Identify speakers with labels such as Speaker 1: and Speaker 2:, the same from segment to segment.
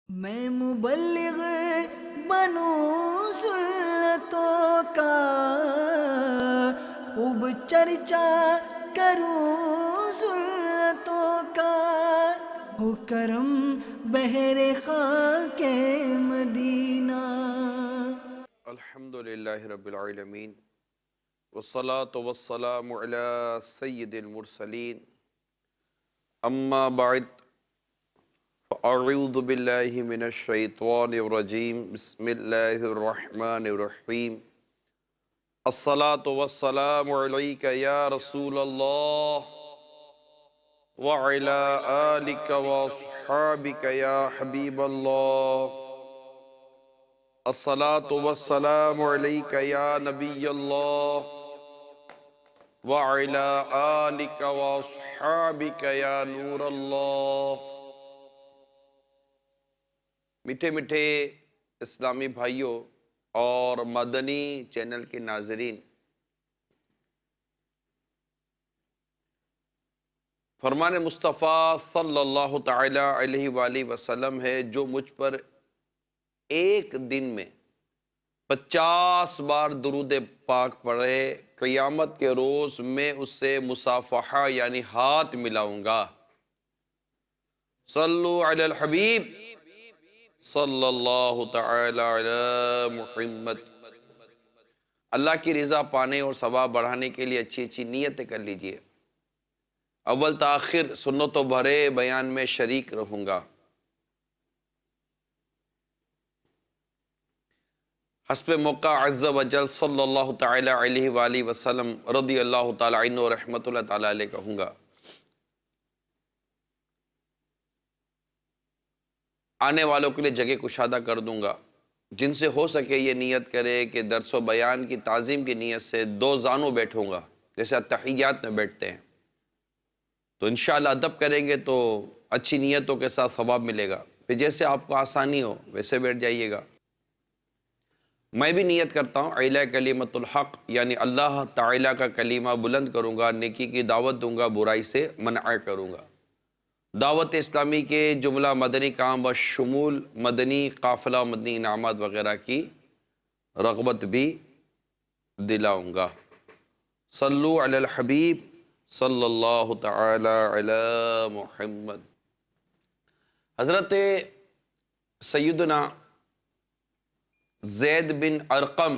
Speaker 1: میں مبلغ بنوں سنتوں کا، خوب چرچا کروں سنتوں کا، ہو کرم بحر خاک مدینہ۔
Speaker 2: الحمدللہ رب العالمین والصلاة والسلام علی سید المرسلین، اما بعد فاعوذ باللہ من الشیطان الرجیم، بسم اللہ الرحمن الرحیم۔ الصلاة والسلام علیک یا رسول اللہ وعلی آلک واصحابک یا حبیب اللہ۔ الصلاة والسلام علیک یا نبی اللہ وعلی آلک واصحابک یا نور اللہ۔ میٹھے میٹھے اسلامی بھائیوں اور مدنی چینل کے ناظرین، فرمان مصطفیٰ صلی اللہ تعالی علیہ وآلہ وسلم ہے، جو مجھ پر ایک دن میں 50 بار درود پاک پڑھے، قیامت کے روز میں اس سے مصافحہ یعنی ہاتھ ملاؤں گا۔ صلو علی الحبیب صلی اللہ تعالی علی محمد۔ اللہ کی رضا پانے اور ثواب بڑھانے کے لیے اچھی اچھی نیتیں کر لیجئے۔ اول تاخر سنت و بھرے بیان میں شریک رہوں گا۔ حسب موقع عز و جل صلی اللہ تعالی علیہ وآلہ وسلم رضی اللہ تعالی عنہ و رحمت اللہ تعالی علیہ کہوں گا۔ آنے والوں کے لیے جگہ کشادہ کر دوں گا۔ جن سے ہو سکے یہ نیت کرے کہ درس و بیان کی تعظیم کی نیت سے 2 زانوں بیٹھوں گا، جیسے اتحیات میں بیٹھتے ہیں، تو انشاءاللہ ادب کریں گے تو اچھی نیتوں کے ساتھ ثواب ملے گا۔ پھر جیسے آپ کو آسانی ہو ویسے بیٹھ جائیے گا۔ میں بھی نیت کرتا ہوں اعلیٰ کلمت الحق یعنی اللہ تعالیٰ کا کلمہ بلند کروں گا، نیکی کی دعوت دوں گا، برائی سے منع کروں گا، دعوت اسلامی کے جملہ مدنی کام بشمول مدنی قافلہ و مدنی انعامات وغیرہ کی رغبت بھی دلاؤں گا۔ صلو علی الحبیب صلی اللہ تعالی علی محمد۔ حضرت سیدنا زید بن ارقم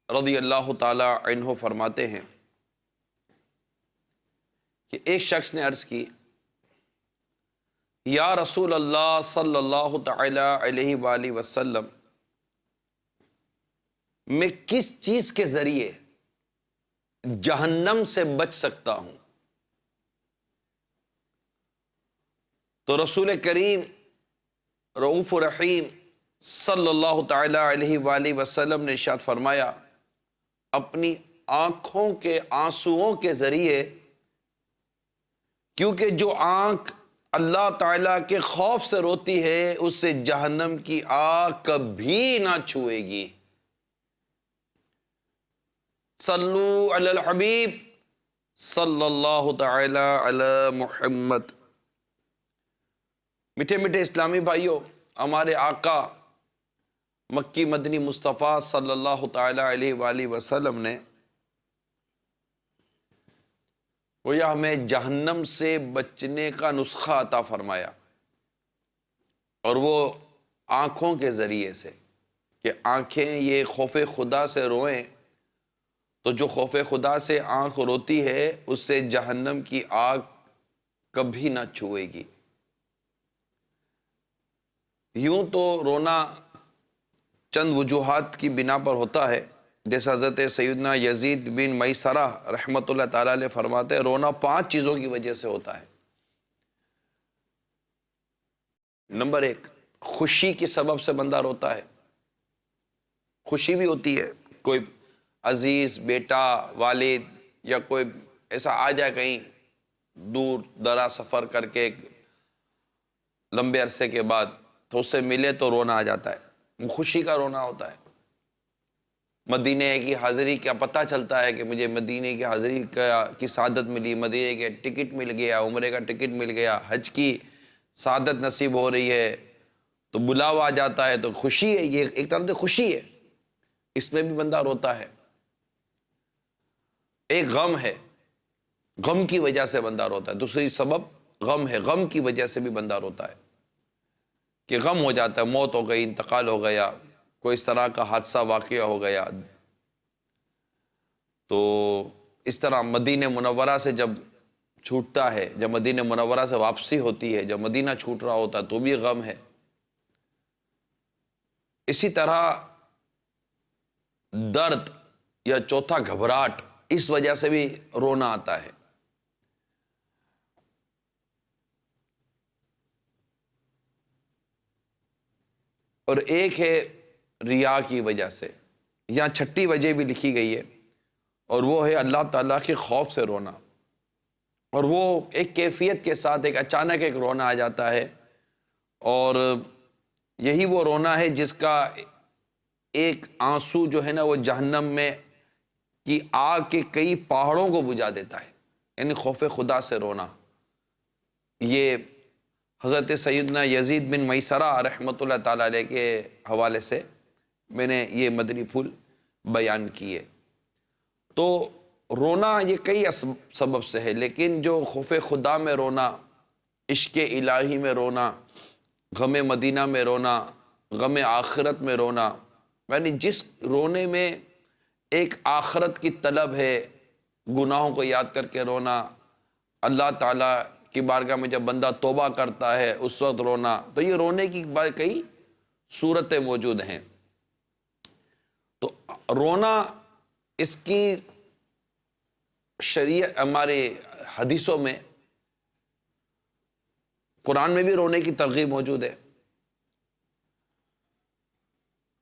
Speaker 2: رضی اللہ تعالی عنہ فرماتے ہیں کہ ایک شخص نے عرض کی، یا رسول اللہ صلی اللہ تعالی علیہ وآلہ وسلم، میں کس چیز کے ذریعے جہنم سے بچ سکتا ہوں؟ تو رسول کریم رؤوف رحیم صلی اللہ تعالی علیہ وآلہ وسلم نے ارشاد فرمایا، اپنی آنکھوں کے آنسوؤں کے ذریعے، کیونکہ جو آنکھ اللہ تعالیٰ کے خوف سے روتی ہے اس سے جہنم کی آگ کبھی نہ چھوئے گی۔ صلو علی الحبیب صلی اللہ تعالی علی محمد۔ میٹھے میٹھے اسلامی بھائیوں، ہمارے آقا مکی مدنی مصطفیٰ صلی اللہ تعالی علیہ وآلہ وسلم نے گویا ہمیں جہنم سے بچنے کا نسخہ عطا فرمایا، اور وہ آنکھوں کے ذریعے سے، کہ آنکھیں یہ خوف خدا سے روئیں، تو جو خوف خدا سے آنکھ روتی ہے اس سے جہنم کی آگ کبھی نہ چھوئے گی۔ یوں تو رونا چند وجوہات کی بنا پر ہوتا ہے، جیسا حضرت سیدنا یزید بن میسرہ رحمت اللہ تعالیٰ علیہ فرماتے ہیں، رونا 5 چیزوں کی وجہ سے ہوتا ہے۔ نمبر 1، خوشی کے سبب سے بندہ روتا ہے۔ خوشی بھی ہوتی ہے، کوئی عزیز بیٹا، والد یا کوئی ایسا آ جائے کہیں دور دراز سفر کر کے لمبے عرصے کے بعد، تو اس سے ملے تو رونا آ جاتا ہے، وہ خوشی کا رونا ہوتا ہے۔ مدینہ کی حاضری کا پتہ چلتا ہے کہ مجھے مدینہ کی حاضری کی سعادت ملی، مدینہ کے ٹکٹ مل گیا، عمرے کا ٹکٹ مل گیا، حج کی سعادت نصیب ہو رہی ہے، تو بلاوا آ جاتا ہے تو خوشی ہے، یہ ایک طرح سے خوشی ہے، اس میں بھی بندہ روتا ہے۔ ایک غم ہے، غم کی وجہ سے بندہ روتا ہے، دوسری سبب غم ہے، غم کی وجہ سے بھی بندہ روتا ہے کہ غم ہو جاتا ہے، موت ہو گئی، انتقال ہو گیا، کوئی اس طرح کا حادثہ واقعہ ہو گیا۔ تو اس طرح مدینہ منورہ سے جب چھوٹتا ہے، جب مدینہ منورہ سے واپسی ہوتی ہے، جب مدینہ چھوٹ رہا ہوتا ہے تو بھی غم ہے۔ اسی طرح درد یا چوتھا گھبراہٹ، اس وجہ سے بھی رونا آتا ہے۔ اور ایک ہے ریا کی وجہ سے، یہاں چھٹی وجہ بھی لکھی گئی ہے، اور وہ ہے اللہ تعالیٰ کے خوف سے رونا۔ اور وہ ایک کیفیت کے ساتھ ایک اچانک ایک رونا آ جاتا ہے، اور یہی وہ رونا ہے جس کا ایک آنسو جو ہے نا وہ جہنم میں کی آگ کے کئی پہاڑوں کو بجھا دیتا ہے، یعنی خوف خدا سے رونا۔ یہ حضرت سیدنا یزید بن میسرہ رحمۃ اللہ تعالیٰ علیہ کے حوالے سے میں نے یہ مدنی پھول بیان کیے۔ تو رونا یہ کئی سبب سے ہے، لیکن جو خوف خدا میں رونا، عشق الہی میں رونا، غم مدینہ میں رونا، غم آخرت میں رونا، یعنی جس رونے میں ایک آخرت کی طلب ہے، گناہوں کو یاد کر کے رونا، اللہ تعالیٰ کی بارگاہ میں جب بندہ توبہ کرتا ہے اس وقت رونا، تو یہ رونے کی کئی صورتیں موجود ہیں۔ تو رونا اس کی شریعت ہمارے حدیثوں میں، قرآن میں بھی رونے کی ترغیب موجود ہے،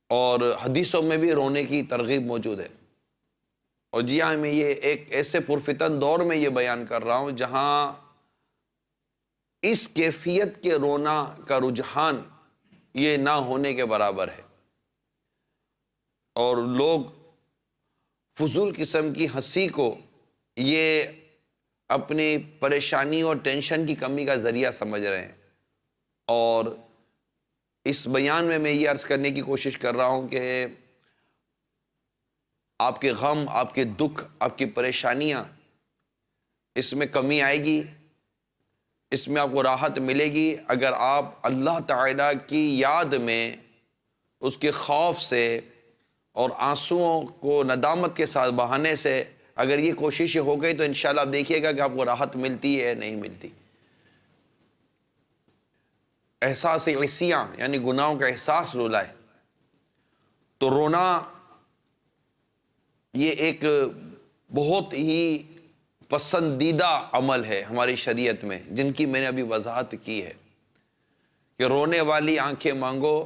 Speaker 2: اور حدیثوں میں بھی رونے کی ترغیب موجود ہے۔ اور جی ہاں، میں یہ ایک ایسے پرفتن دور میں یہ بیان کر رہا ہوں جہاں اس کیفیت کے رونا کا رجحان یہ نہ ہونے کے برابر ہے، اور لوگ فضول قسم کی ہنسی کو یہ اپنی پریشانی اور ٹینشن کی کمی کا ذریعہ سمجھ رہے ہیں۔ اور اس بیان میں یہ عرض کرنے کی کوشش کر رہا ہوں کہ آپ کے غم، آپ کے دکھ، آپ کی پریشانیاں، اس میں کمی آئے گی، اس میں آپ کو راحت ملے گی اگر آپ اللہ تعالیٰ کی یاد میں، اس کے خوف سے اور آنسوؤں کو ندامت کے ساتھ بہانے سے اگر یہ کوشش ہو گئی تو انشاءاللہ آپ دیکھیے گا کہ آپ کو راحت ملتی ہے نہیں ملتی۔ احساس عصیاں یعنی گناہوں کا احساس رولائے، تو رونا یہ ایک بہت ہی پسندیدہ عمل ہے ہماری شریعت میں، جن کی میں نے ابھی وضاحت کی ہے کہ رونے والی آنکھیں مانگو،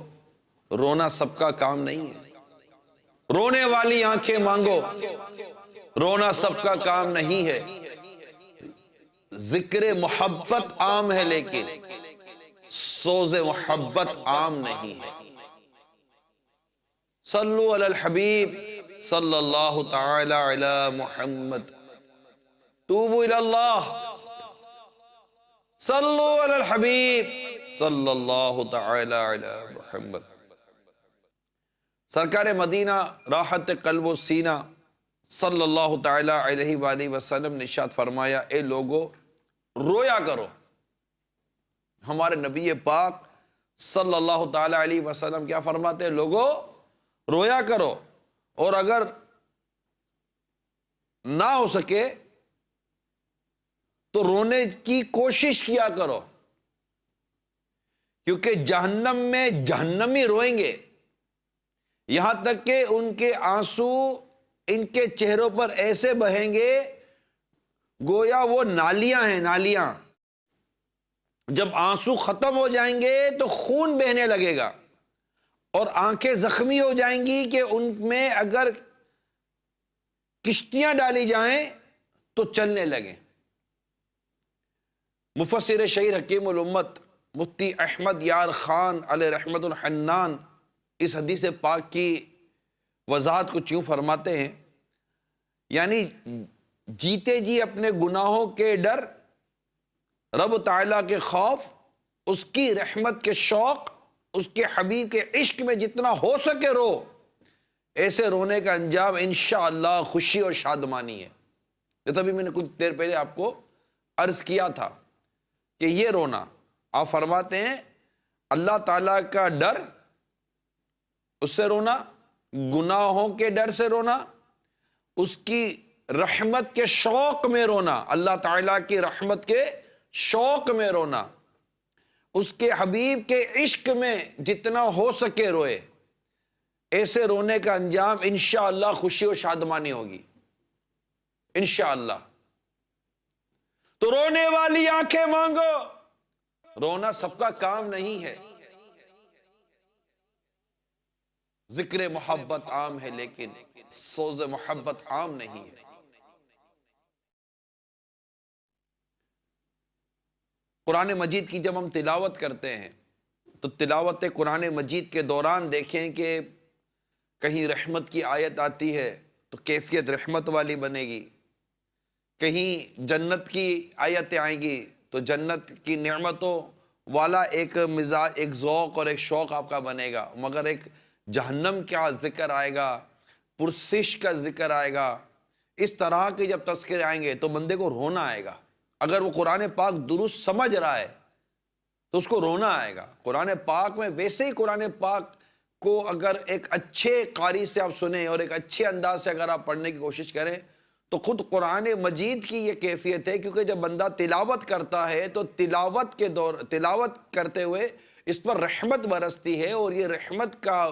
Speaker 2: رونا سب کا کام نہیں ہے۔ رونے والی آنکھیں مانگو، رونا سب کا کام نہیں ہے۔ ذکر محبت عام ہے لیکن سوز محبت عام نہیں ہے۔ صلو علی الحبیب صلی اللہ تعالی علی محمد، توبوا الی اللہ، صلو علی الحبیب صلی اللہ تعالی علی محمد۔ سرکار مدینہ راحت قلب و سینہ صلی اللہ تعالی علیہ وآلہ وسلم نے ارشاد فرمایا، اے لوگو رویا کرو۔ ہمارے نبی پاک صلی اللہ تعالی علیہ وسلم کیا فرماتے ہیں؟ لوگو رویا کرو، اور اگر نہ ہو سکے تو رونے کی کوشش کیا کرو، کیونکہ جہنم میں جہنمی روئیں گے، یہاں تک کہ ان کے آنسو ان کے چہروں پر ایسے بہیں گے گویا وہ نالیاں ہیں، نالیاں۔ جب آنسو ختم ہو جائیں گے تو خون بہنے لگے گا، اور آنکھیں زخمی ہو جائیں گی کہ ان میں اگر کشتیاں ڈالی جائیں تو چلنے لگیں۔ مفسر شہیر حکیم الامت مفتی احمد یار خان علیہ رحمت الحنان اس حدیث پاک کی وضاحت کچھ یوں فرماتے ہیں، یعنی جیتے جی اپنے گناہوں کے ڈر، رب تعالیٰ کے خوف، اس کی رحمت کے شوق اس کے حبیب کے عشق میں جتنا ہو سکے رو. ایسے رونے کا انجام انشاءاللہ خوشی اور شادمانی ہے. جیسا بھی میں نے کچھ دیر پہلے آپ کو عرض کیا تھا کہ یہ رونا، آپ فرماتے ہیں اللہ تعالیٰ کا ڈر، اس سے رونا، گناہوں کے ڈر سے رونا، اس کی رحمت کے شوق میں رونا، اللہ تعالیٰ کی رحمت کے شوق میں رونا، اس کے حبیب کے عشق میں جتنا ہو سکے روئے. ایسے رونے کا انجام انشاءاللہ خوشی و شادمانی ہوگی انشاءاللہ. تو رونے والی آنکھیں مانگو. رونا سب کا کام نہیں ہے. ذکر محبت عام ہے لیکن سوز محبت عام نہیں ہے. قرآن مجید کی جب ہم تلاوت کرتے ہیں تو تلاوت قرآن مجید کے دوران دیکھیں کہ کہیں رحمت کی آیت آتی ہے تو کیفیت رحمت والی بنے گی، کہیں جنت کی آیتیں آئیں گی تو جنت کی نعمتوں والا ایک مزاج، ایک ذوق اور ایک شوق آپ کا بنے گا. مگر ایک جہنم کا ذکر آئے گا، پرسش کا ذکر آئے گا، اس طرح کے جب تذکرے آئیں گے تو بندے کو رونا آئے گا. اگر وہ قرآن پاک درست سمجھ رہا ہے تو اس کو رونا آئے گا. قرآن پاک میں ویسے ہی قرآن پاک کو اگر ایک اچھے قاری سے آپ سنیں اور ایک اچھے انداز سے اگر آپ پڑھنے کی کوشش کریں تو خود قرآن مجید کی یہ کیفیت ہے. کیونکہ جب بندہ تلاوت کرتا ہے تو تلاوت کرتے ہوئے اس پر رحمت برستی ہے، اور یہ رحمت کا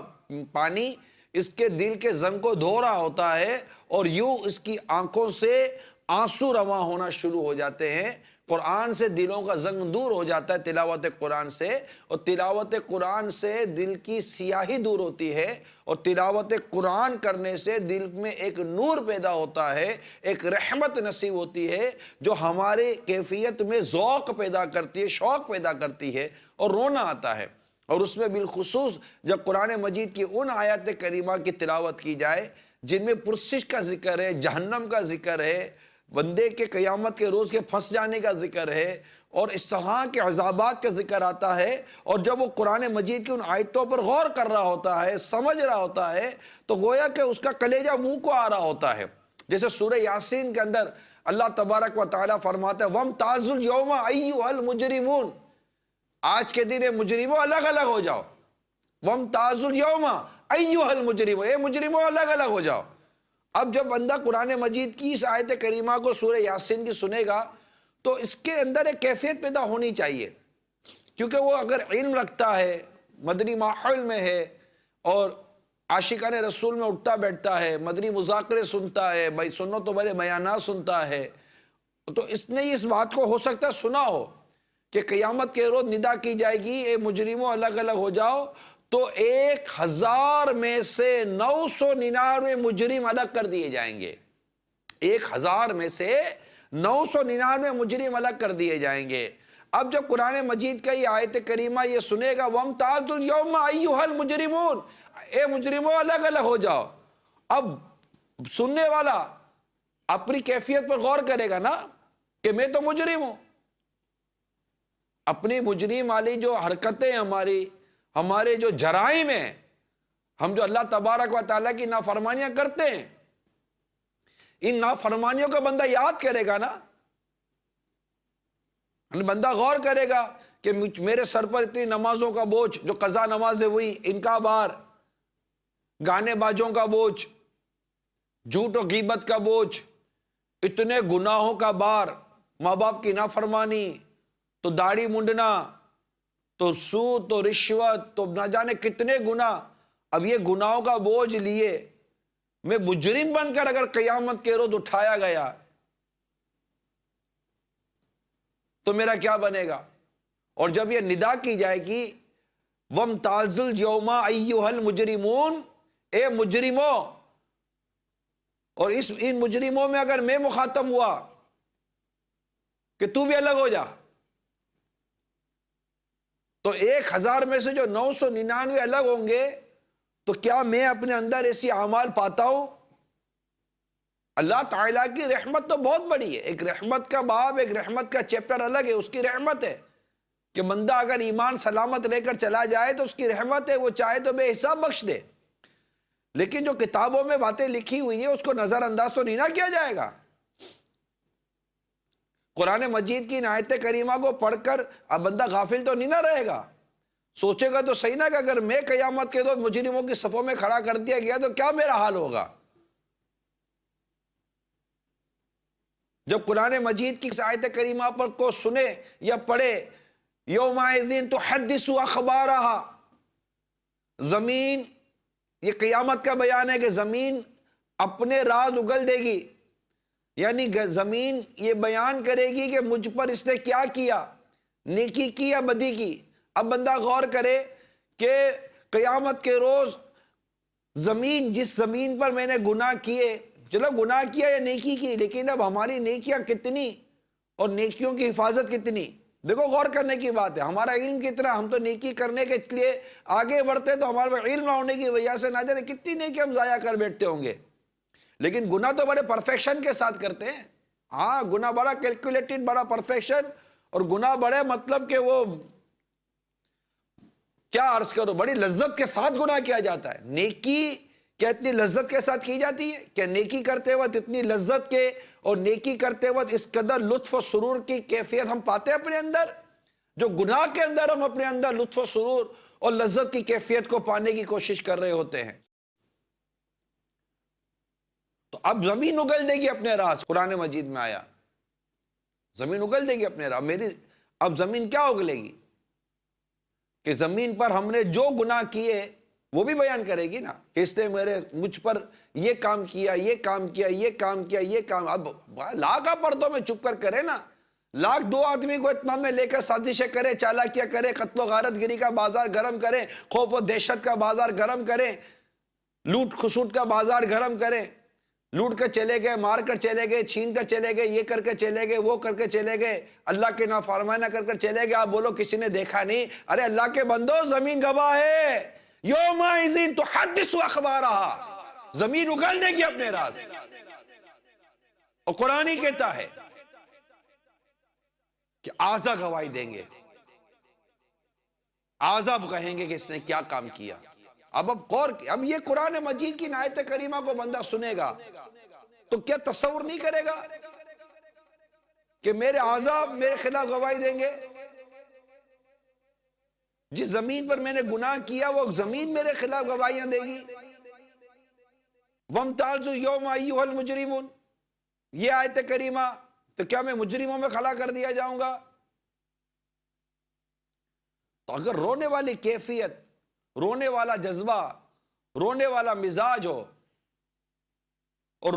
Speaker 2: پانی اس کے دل کے زنگ کو دھو رہا ہوتا ہے، اور یوں اس کی آنکھوں سے آنسو رواں ہونا شروع ہو جاتے ہیں. قرآن سے دلوں کا زنگ دور ہو جاتا ہے تلاوت قرآن سے، اور تلاوت قرآن سے دل کی سیاہی دور ہوتی ہے، اور تلاوت قرآن کرنے سے دل میں ایک نور پیدا ہوتا ہے، ایک رحمت نصیب ہوتی ہے جو ہمارے کیفیت میں ذوق پیدا کرتی ہے، شوق پیدا کرتی ہے، اور رونا آتا ہے. اور اس میں بالخصوص جب قرآن مجید کی ان آیات کریمہ کی تلاوت کی جائے جن میں پرسش کا ذکر ہے، جہنم کا ذکر ہے، بندے کے قیامت کے روز کے پھنس جانے کا ذکر ہے، اور اس طرح کے عذابات کا ذکر آتا ہے، اور جب وہ قرآن مجید کی ان آیتوں پر غور کر رہا ہوتا ہے، سمجھ رہا ہوتا ہے، تو گویا کہ اس کا کلیجہ منہ کو آ رہا ہوتا ہے. جیسے سورہ یاسین کے اندر اللہ تبارک و تعالیٰ فرماتا ہے وَامْتَازُوا الْيَوْمَ أَيُّهَا الْمُجْرِمُونَ، آج کے دن مجرموں الگ الگ ہو جاؤ. وَامْتَازُوا الْيَوْمَ أَيُّهَا الْمُجْرِمُونَ، اے مجرموں الگ الگ ہو جاؤ. اب جب بندہ قرآن مجید کی اس آیت کریمہ کو سورہ یاسین کی سنے گا تو اس کے اندر ایک کیفیت پیدا ہونی چاہیے، کیونکہ وہ اگر علم رکھتا ہے، مدنی ماحول میں ہے، اور عاشقان رسول میں اٹھتا بیٹھتا ہے، مدنی مذاکرے سنتا ہے، بھائی سنو تو بڑے بیانات سنتا ہے، تو اس نے اس بات کو ہو سکتا ہے سنا ہو کہ قیامت کے روز ندا کی جائے گی اے مجرموں الگ الگ ہو جاؤ، تو 1000 میں سے 999 مجرم الگ کر دیے جائیں گے. 1000 میں سے 999 مجرم الگ کر دیے جائیں گے. اب جب قرآن مجید کا یہ آیت کریمہ یہ سنے گا وَامْتَازُوا الْيَوْمَ أَيُّهَا الْمُجْرِمُونَ، اے مجرموں الگ الگ ہو جاؤ. اب سننے والا اپنی کیفیت پر غور کرے گا نا کہ میں تو مجرم ہوں. اپنی مجرم والی جو حرکتیں ہمارے جو جرائم ہیں، ہم جو اللہ تبارک و تعالیٰ کی نافرمانیاں کرتے ہیں، ان نافرمانیوں کا بندہ یاد کرے گا نا، بندہ غور کرے گا کہ میرے سر پر اتنی نمازوں کا بوجھ، جو قضا نمازیں ہوئی ان کا بار، گانے باجوں کا بوجھ، جھوٹ و غیبت کا بوجھ، اتنے گناہوں کا بار، ماں باپ کی نافرمانی، تو داڑھی منڈنا، تو سود، تو رشوت، تو نہ جانے کتنے گناہ. اب یہ گناہوں کا بوجھ لیے میں مجرم بن کر اگر قیامت کے روز اٹھایا گیا تو میرا کیا بنے گا؟ اور جب یہ ندا کی جائے گی وَامْتَازُوا الْيَوْمَ أَيُّهَا الْمُجْرِمُونَ، اے مجرموں، اور ان مجرموں میں اگر میں مخاطب ہوا کہ تو بھی الگ ہو جا، تو 1000 میں سے جو 999 الگ ہوں گے، تو کیا میں اپنے اندر ایسی اعمال پاتا ہوں؟ اللہ تعالیٰ کی رحمت تو بہت بڑی ہے. ایک رحمت کا باب، ایک رحمت کا چیپٹر الگ ہے، اس کی رحمت ہے کہ بندہ اگر ایمان سلامت لے کر چلا جائے تو اس کی رحمت ہے، وہ چاہے تو بے حساب بخش دے، لیکن جو کتابوں میں باتیں لکھی ہوئی ہیں اس کو نظر انداز تو نہیں نہ کیا جائے گا۔ قرآن مجید کی آیت کریمہ کو پڑھ کر اب بندہ غافل تو نہیں نہ رہے گا، سوچے گا تو صحیح نا کہ اگر میں قیامت کے روز مجرموں کی صفوں میں کھڑا کر دیا گیا تو کیا میرا حال ہوگا۔ جب قرآن مجید کی آیت کریمہ پر کو سنے یا پڑھے، یومئذ تحدث اخبارہا، زمین، یہ قیامت کا بیان ہے کہ زمین اپنے راز اگل دے گی، یعنی زمین یہ بیان کرے گی کہ مجھ پر اس نے کیا کیا، نیکی کی یا بدی کی۔ اب بندہ غور کرے کہ قیامت کے روز زمین، جس زمین پر میں نے گناہ کیے، چلو گناہ کیا یا نیکی کی، لیکن اب ہماری نیکیاں کتنی اور نیکیوں کی حفاظت کتنی، دیکھو غور کرنے کی بات ہے۔ ہمارا علم کتنا، ہم تو نیکی کرنے کے لیے آگے بڑھتے تو ہمارے علم نہ ہونے کی وجہ سے نہ جانے کتنی نیکی ہم ضائع کر بیٹھتے ہوں گے، لیکن گناہ تو بڑے پرفیکشن کے ساتھ کرتے ہیں۔ ہاں گناہ بڑا کیلکولیٹڈ، بڑا پرفیکشن، اور گناہ بڑے مطلب کہ وہ کیا عرض کرو، بڑی لذت کے ساتھ گناہ کیا جاتا ہے۔ نیکی کیا اتنی لذت کے ساتھ کی جاتی ہے؟ کہ نیکی کرتے وقت اتنی لذت کے اور نیکی کرتے وقت اس قدر لطف و سرور کی کیفیت ہم پاتے ہیں اپنے اندر، جو گناہ کے اندر ہم اپنے اندر لطف و سرور اور لذت کی کیفیت کو پانے کی کوشش کر رہے ہوتے ہیں۔ تو اب زمین اگل دے گی اپنے راز، قرآن مجید میں آیا زمین اگل دے گی اپنے راز۔ اب زمین کیا اگلے گی کہ زمین پر ہم نے جو گناہ کیے وہ بھی بیان کرے گی نا، کہ اس نے مجھ پر یہ کام کیا، یہ کام کیا، یہ کام کیا، یہ کام۔ اب لاکھ پردوں میں چھپ کر کرے نا، لاکھ دو آدمی کو اتمام میں لے کر سازشیں کرے، چالاکیاں کرے، قتل و غارت گری کا بازار گرم کرے، خوف و دہشت کا بازار گرم کرے، لوٹ کھسوٹ کا بازار گرم کرے، لوٹ کر چلے گئے، مار کر چلے گئے، چھین کر چلے گئے، یہ کر کے چلے گئے، وہ کر کے چلے گئے، اللہ کے نافرمانی نہ کر کر چلے گئے۔ آپ بولو کسی نے دیکھا نہیں؟ ارے اللہ کے بندو، زمین گواہ ہے، یومئذ تحدث اخبارہا، زمین اگل دے گی اپنے راز۔ اور قرآن ہی کہتا ہے کہ اعضا گواہی دیں گے، اعضا کہیں گے کہ اس نے کیا کام کیا۔ اب یہ قرآن مجید کی آیت کریمہ کو بندہ سنے گا تو کیا تصور نہیں کرے گا کہ میرے اعضا میرے خلاف گواہی دیں گے؟ جس زمین پر میں نے گناہ کیا وہ زمین میرے خلاف گواہیاں دے گی۔ وَامْتَازُوا الْيَوْمَ أَيُّهَا الْمُجْرِمُونَ، یہ آیت کریمہ، تو کیا میں مجرموں میں کھڑا کر دیا جاؤں گا؟ تو اگر رونے والی کیفیت، رونے والا جذبہ، رونے والا مزاج ہو، اور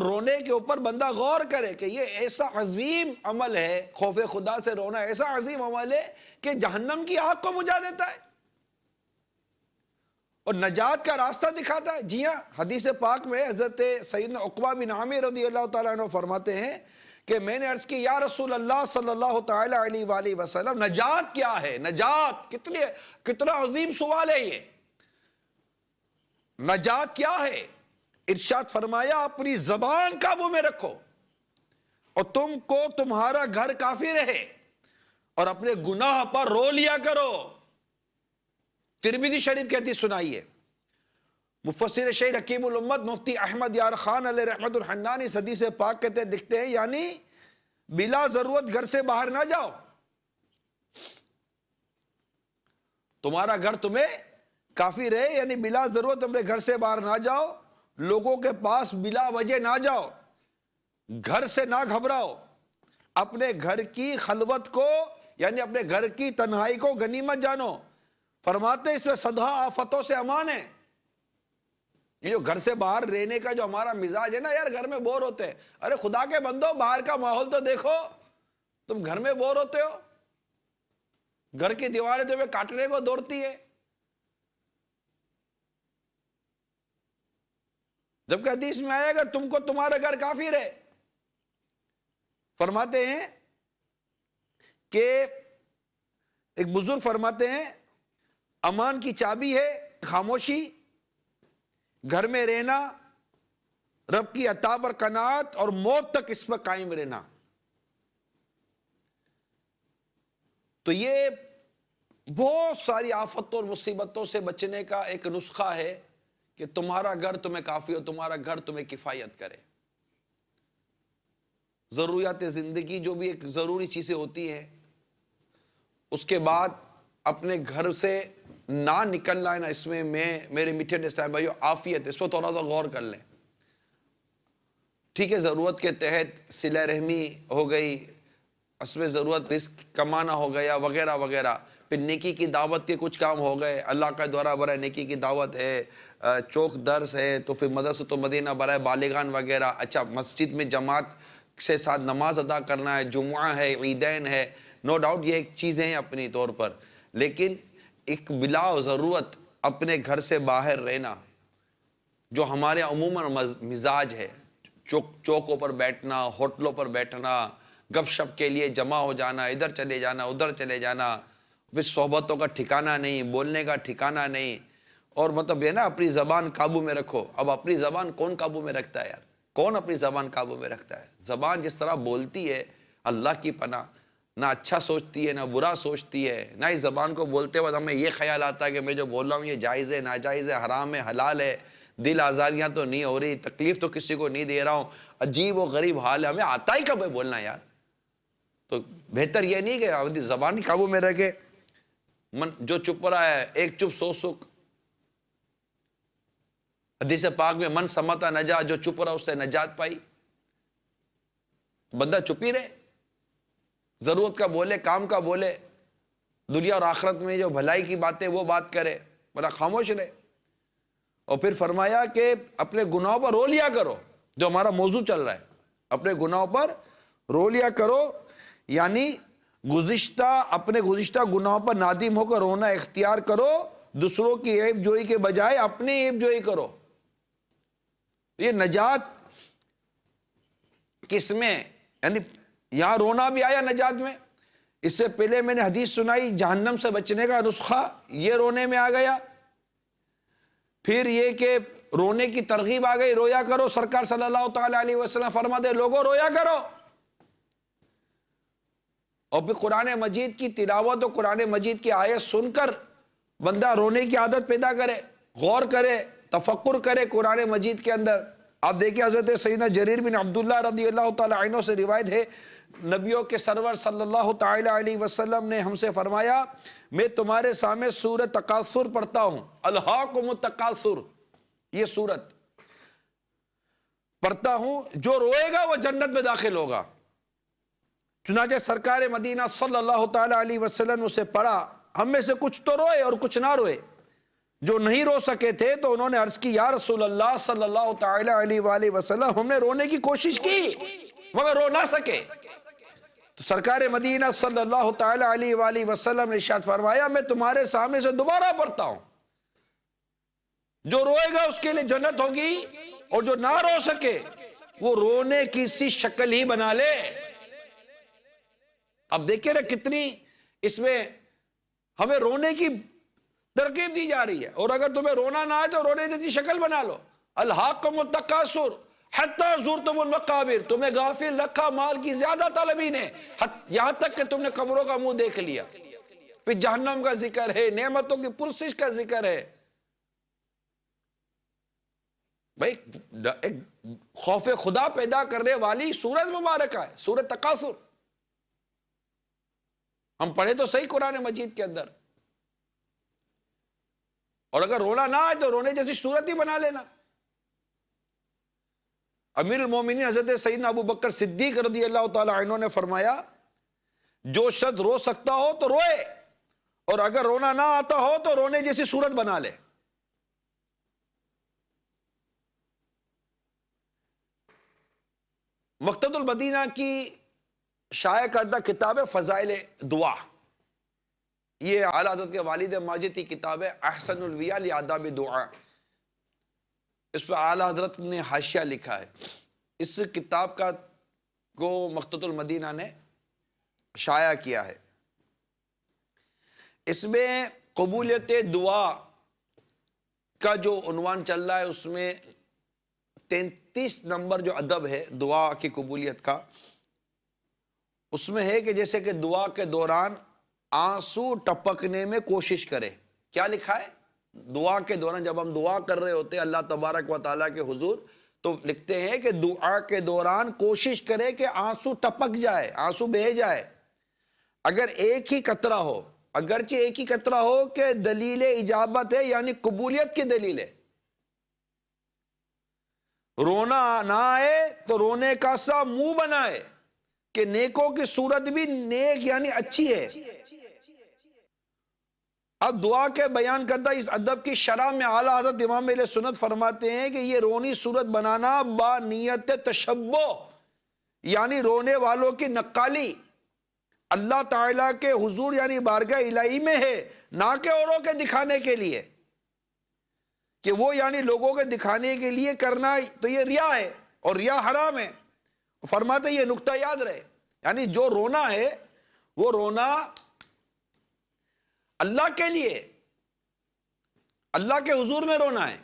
Speaker 2: رونے کے اوپر بندہ غور کرے کہ یہ ایسا عظیم عمل ہے، خوف خدا سے رونا ایسا عظیم عمل ہے کہ جہنم کی آگ کو بجھا دیتا ہے اور نجات کا راستہ دکھاتا ہے۔ جی ہاں، حدیث پاک میں حضرت سیدنا عقبہ بن عامر رضی اللہ تعالیٰ عنہ فرماتے ہیں کہ میں نے عرض کی یا رسول اللہ صلی اللہ تعالیٰ علیہ وآلہ وسلم، نجات کیا ہے؟ نجات کتنا عظیم سوال ہے یہ، نجات کیا ہے؟ ارشاد فرمایا اپنی زبان قابو میں رکھو اور تم کو تمہارا گھر کافی رہے اور اپنے گناہ پر رو لیا کرو۔ ترمذی شریف کی حدیث سنائیے، مفسر شیخ حکیم الامت مفتی احمد یار خان علیہ رحمت الحنانی اس حدیث پاک کہتے دکھتے ہیں، یعنی بلا ضرورت گھر سے باہر نہ جاؤ، تمہارا گھر تمہیں کافی رہے، یعنی بلا ضرورت اپنے گھر سے باہر نہ جاؤ، لوگوں کے پاس بلا وجہ نہ جاؤ، گھر سے نہ گھبراؤ، اپنے گھر کی خلوت کو یعنی اپنے گھر کی تنہائی کو غنیمت جانو۔ فرماتے اس میں صدہ آفتوں سے امان ہے۔ یہ جو گھر سے باہر رہنے کا جو ہمارا مزاج ہے نا، یار گھر میں بور ہوتے ہیں، ارے خدا کے بندو باہر کا ماحول تو دیکھو، تم گھر میں بور ہوتے ہو، گھر کی دیواریں تمہیں کاٹنے کو دوڑتی ہے، جبکہ حدیث میں آئے گا تم کو تمہارا گھر کافی رہے۔ فرماتے ہیں کہ ایک بزرگ فرماتے ہیں امان کی چابی ہے خاموشی، گھر میں رہنا، رب کی عطا پر قناعت اور موت تک اس پر قائم رہنا۔ تو یہ بہت ساری آفتوں اور مصیبتوں سے بچنے کا ایک نسخہ ہے کہ تمہارا گھر تمہیں کافی ہو، تمہارا گھر تمہیں کفایت کرے. ضروریات زندگی جو بھی ایک ضروری چیزیں ہوتی ہیں، اس کے بعد اپنے گھر سے نہ نکلنا ہے نا، اس میں میرے میٹھے اسلام بھائیو عافیت، اس پر تھوڑا سا غور کر لیں. ٹھیک ہے، ضرورت کے تحت صلہ رحمی ہو گئی، اس میں ضرورت رزق کمانا ہو گیا وغیرہ وغیرہ. پھر نیکی کی دعوت کے کچھ کام ہو گئے، اللہ کا دورہ برائے نیکی کی دعوت ہے، چوک درس ہے، تو پھر مدرسہ تو مدینہ برائے بالغان وغیرہ. اچھا، مسجد میں جماعت سے ساتھ نماز ادا کرنا ہے، جمعہ ہے، عیدین ہے، نو ڈاؤٹ یہ ایک چیزیں ہیں اپنی طور پر. لیکن ایک بلا ضرورت اپنے گھر سے باہر رہنا، جو ہمارے عموماً مزاج ہے، چوکوں پر بیٹھنا، ہوٹلوں پر بیٹھنا، گپ شپ کے لیے جمع ہو جانا، ادھر چلے جانا ادھر چلے جانا، پھر صحبتوں کا ٹھکانہ نہیں، بولنے کا ٹھکانہ نہیں. اور مطلب یہ نا اپنی زبان قابو میں رکھو. اب اپنی زبان کون قابو میں رکھتا ہے یار؟ کون اپنی زبان قابو میں رکھتا ہے؟ زبان جس طرح بولتی ہے، اللہ کی پناہ، نہ اچھا سوچتی ہے نہ برا سوچتی ہے. نہ اس زبان کو بولتے وقت ہمیں یہ خیال آتا ہے کہ میں جو بول رہا ہوں یہ جائز ہے ناجائز ہے، حرام ہے حلال ہے، دل آزاریاں تو نہیں ہو رہی، تکلیف تو کسی کو نہیں دے رہا ہوں. عجیب و غریب حال ہے. ہمیں آتا ہی کب ہے بولنا یار؟ تو بہتر یہ نہیں کہ زبان قابو میں رکھے. جو چپ رہا ہے، ایک چپ سو سکھ. حدیث پاک میں من سمتا نجا، جو چپ رہا اس سے نجات پائی. بندہ چپ ہی رہے، ضرورت کا بولے، کام کا بولے، دنیا اور آخرت میں جو بھلائی کی باتیں وہ بات کرے، بڑا خاموش رہے. اور پھر فرمایا کہ اپنے گناہوں پر رو لیا کرو، جو ہمارا موضوع چل رہا ہے، اپنے گناہوں پر رو لیا کرو. یعنی اپنے گزشتہ گناہوں پر نادم ہو کر رونا اختیار کرو. دوسروں کی عیب جوئی کے بجائے اپنی عیب جوئی کرو. یہ نجات کس میں؟ یعنی یہاں رونا بھی آیا نجات میں. اس سے پہلے میں نے حدیث سنائی جہنم سے بچنے کا نسخہ، یہ رونے میں آ گیا. پھر یہ کہ رونے کی ترغیب آ گئی، رویا کرو. سرکار صلی اللہ تعالی علیہ وسلم فرماتے لوگوں رویا کرو. اور پھر قرآن مجید کی تلاوت اور قرآن مجید کی آیت سن کر بندہ رونے کی عادت پیدا کرے، غور کرے، تفکر کرے قرآن مجید کے اندر. آپ دیکھیں حضرت سیدنا جریر بن عبداللہ رضی اللہ تعالی عنہ سے روایت ہے، نبیوں کے سرور صلی اللہ تعالی علیہ وسلم نے ہم سے فرمایا میں تمہارے سامنے سورۃ تکاثر پڑھتا ہوں، الہاکم التکاثر، یہ سورت پڑھتا ہوں، جو روئے گا وہ جنت میں داخل ہوگا. چنانچہ سرکار مدینہ صلی اللہ تعالی علیہ وسلم نے اسے پڑھا. ہم میں سے کچھ تو روئے اور کچھ نہ روئے. جو نہیں رو سکے تھے تو انہوں نے عرض کی یا رسول اللہ صلی اللہ تعالی علیہ وآلہ وسلم ہم نے رونے کی کوشش کی مگر رو نہ سکے. تو سرکار مدینہ صلی اللہ تعالی علیہ وآلہ وسلم نے ارشاد فرمایا میں تمہارے سامنے سے دوبارہ پڑھتا ہوں، جو روئے گا اس کے لیے جنت ہوگی، اور جو نہ رو سکے وہ رونے کی سی شکل ہی بنا لے. اب دیکھیں نا کتنی اس میں ہمیں رونے کی ترغیب دی جا رہی ہے. اور اگر تمہیں رونا نہ آئے تو رونے جیسی شکل بنا لو. الہاکم التکاثر حتی زرتم المقابر، تمہیں غافل رکھا مال کی زیادہ طلبی نے، یہاں تک کہ تم نے قبروں کا منہ دیکھ لیا. پھر جہنم کا ذکر ہے، نعمتوں کی پرسش کا ذکر ہے. بھائی ایک خوف خدا پیدا کرنے والی سورت مبارکہ ہے سورۃ تکاثر. ہم پڑھے تو صحیح قرآن مجید کے اندر، اور اگر رونا نہ آئے تو رونے جیسی صورت ہی بنا لینا. امیر المومنین حضرت سیدنا ابو بکر صدیق رضی اللہ تعالی عنہ نے فرمایا جو شخص رو سکتا ہو تو روئے، اور اگر رونا نہ آتا ہو تو رونے جیسی صورت بنا لے. مقتدى المدینہ کی شائع کردہ کتاب فضائل دعا، یہ اعلیٰ حضرت کے والد ماجد کی کتاب ہے احسن الویہ لآداب دعا. اس پر اعلیٰ حضرت نے حاشیہ لکھا ہے. اس کتاب کو مقتدى المدینہ نے شائع کیا ہے. اس میں قبولیت دعا کا جو عنوان چل رہا ہے اس میں 33 نمبر جو ادب ہے دعا کی قبولیت کا، اس میں ہے کہ جیسے کہ دعا کے دوران آنسو ٹپکنے میں کوشش کرے. کیا لکھا ہے؟ دعا کے دوران جب ہم دعا کر رہے ہوتے ہیں اللہ تبارک و تعالیٰ کے حضور، تو لکھتے ہیں کہ دعا کے دوران کوشش کرے کہ آنسو ٹپک جائے، آنسو بہہ جائے. اگر ایک ہی قطرہ ہو، اگرچہ ایک ہی قطرہ ہو کہ دلیل اجابت ہے، یعنی قبولیت کی دلیل ہے. رونا نہ آئے تو رونے کا سا منہ بنائے کہ نیکوں کی صورت بھی نیک یعنی اچھی ہے. اب دعا کے بیان کردہ اس ادب کی شرح میں اعلیٰ حضرت امام اہل سنت فرماتے ہیں کہ یہ رونی صورت بنانا با نیت تشبہ، یعنی رونے والوں کی نقالی اللہ تعالیٰ کے حضور یعنی بارگاہ الہی میں ہے، نہ کہ اوروں کے دکھانے کے لیے، کہ وہ یعنی لوگوں کے دکھانے کے لیے کرنا تو یہ ریا ہے اور ریا حرام ہے. فرماتے یہ نقطہ یاد رہے، یعنی جو رونا ہے وہ رونا اللہ کے لیے، اللہ کے حضور میں رونا ہے،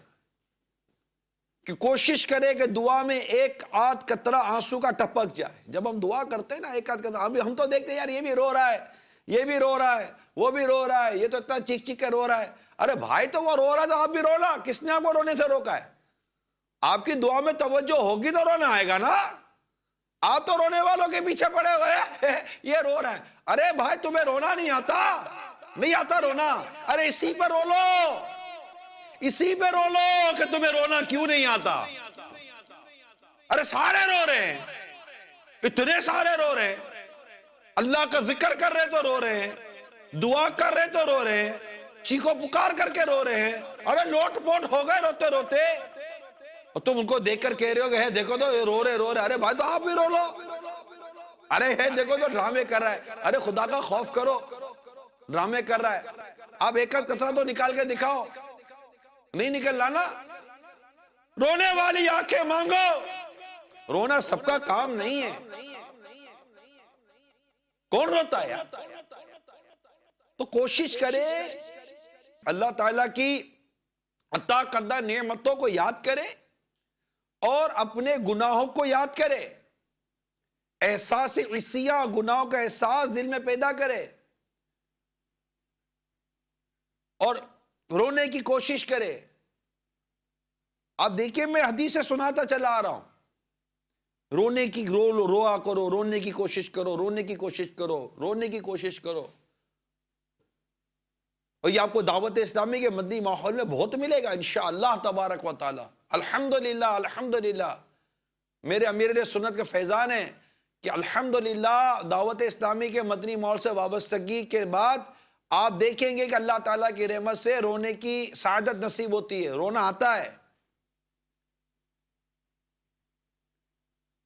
Speaker 2: کہ کوشش کرے کہ دعا میں ایک آدھ قطرہ آنسو کا ٹپک جائے. جب ہم دعا کرتے ہیں نا ایک آدھ قطرہ، ہم تو دیکھتے ہیں یار یہ بھی رو رہا ہے، یہ بھی رو رہا ہے، وہ بھی رو رہا ہے، یہ تو اتنا چیخ چیخ کے رو رہا ہے. ارے بھائی تو وہ رو رہا تھا، آپ بھی رو لا. کس نے آپ کو رونے سے روکا ہے؟ آپ کی دعا میں توجہ ہوگی تو رونا آئے گا نا. آپ تو رونے والوں کے پیچھے پڑے ہوئے ہیں یہ رو رہا ہے. ارے بھائی تمہیں رونا نہیں آتا؟ نہیں آتا رونا؟ ارے اسی پہ رو لو، اسی پہ رو لو کہ تمہیں رونا کیوں نہیں آتا. ارے سارے رو رہے ہیں، اتنے سارے رو رہے ہیں، اللہ کا ذکر کر رہے تو رو رہے ہیں، دعا کر رہے تو رو رہے ہیں، چیخو پکار کر کے رو رہے ہیں. ارے لوٹ پوٹ ہو گئے روتے روتے، اور تم ان کو دیکھ کر کہہ رہے ہو کہ دیکھو تو رو رہے رو رہے. ارے بھائی تو آپ بھی رو لو. ارے دیکھو تو ڈرامے کر رہا ہے. ارے خدا کا خوف کرو، ڈرامے کر رہا ہے. آپ ایک آدھ قطرہ تو نکال کے دکھاؤ. نہیں نکل لانا. رونے والی آنکھیں مانگو. رونا سب کا کام نہیں ہے. کون روتا ہے یار؟ تو کوشش کرے اللہ تعالیٰ کی عطا کردہ نعمتوں کو یاد کرے اور اپنے گناہوں کو یاد کرے. احساس عصیہ، گناہوں کا احساس دل میں پیدا کرے اور رونے کی کوشش کرے. آپ دیکھیں میں حدیث سے سناتا چلا آ رہا ہوں، رونے کی روا کرو، رونے کی کوشش کرو، رونے کی کوشش کرو، رونے کی کوشش کرو. اور یہ آپ کو دعوت اسلامی کے مدنی ماحول میں بہت ملے گا انشاءاللہ تبارک و تعالی. الحمدللہ الحمدللہ میرے امیر سنت کے فیضان ہیں کہ الحمدللہ دعوت اسلامی کے مدنی ماحول سے وابستگی کے بعد آپ دیکھیں گے کہ اللہ تعالیٰ کی رحمت سے رونے کی سعادت نصیب ہوتی ہے. رونا آتا ہے،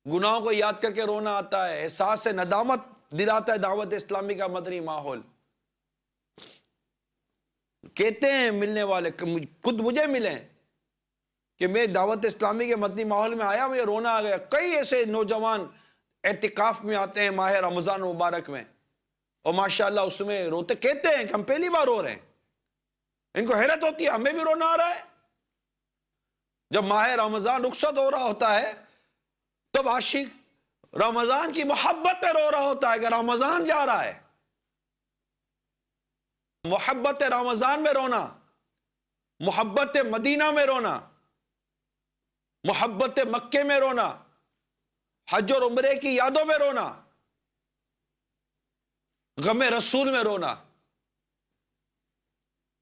Speaker 2: گناہوں کو یاد کر کے رونا آتا ہے، احساس سے ندامت دلاتا ہے دعوت اسلامی کا مدنی ماحول. کہتے ہیں ملنے والے، خود مجھے ملیں کہ میں دعوت اسلامی کے مدنی ماحول میں آیا، مجھے رونا آ گیا. کئی ایسے نوجوان اعتکاف میں آتے ہیں ماہ رمضان مبارک میں اور ماشاءاللہ اس میں روتے، کہتے ہیں کہ ہم پہلی بار رو رہے ہیں. ان کو حیرت ہوتی ہے ہمیں بھی رونا آ رہا ہے. جب ماہ رمضان رخصت ہو رہا ہوتا ہے تب عاشق رمضان کی محبت پہ رو رہا ہوتا ہے کہ رمضان جا رہا ہے. محبت رمضان میں رونا، محبت مدینہ میں رونا، محبت مکے میں رونا، حج اور عمرے کی یادوں میں رونا، غم رسول میں رونا.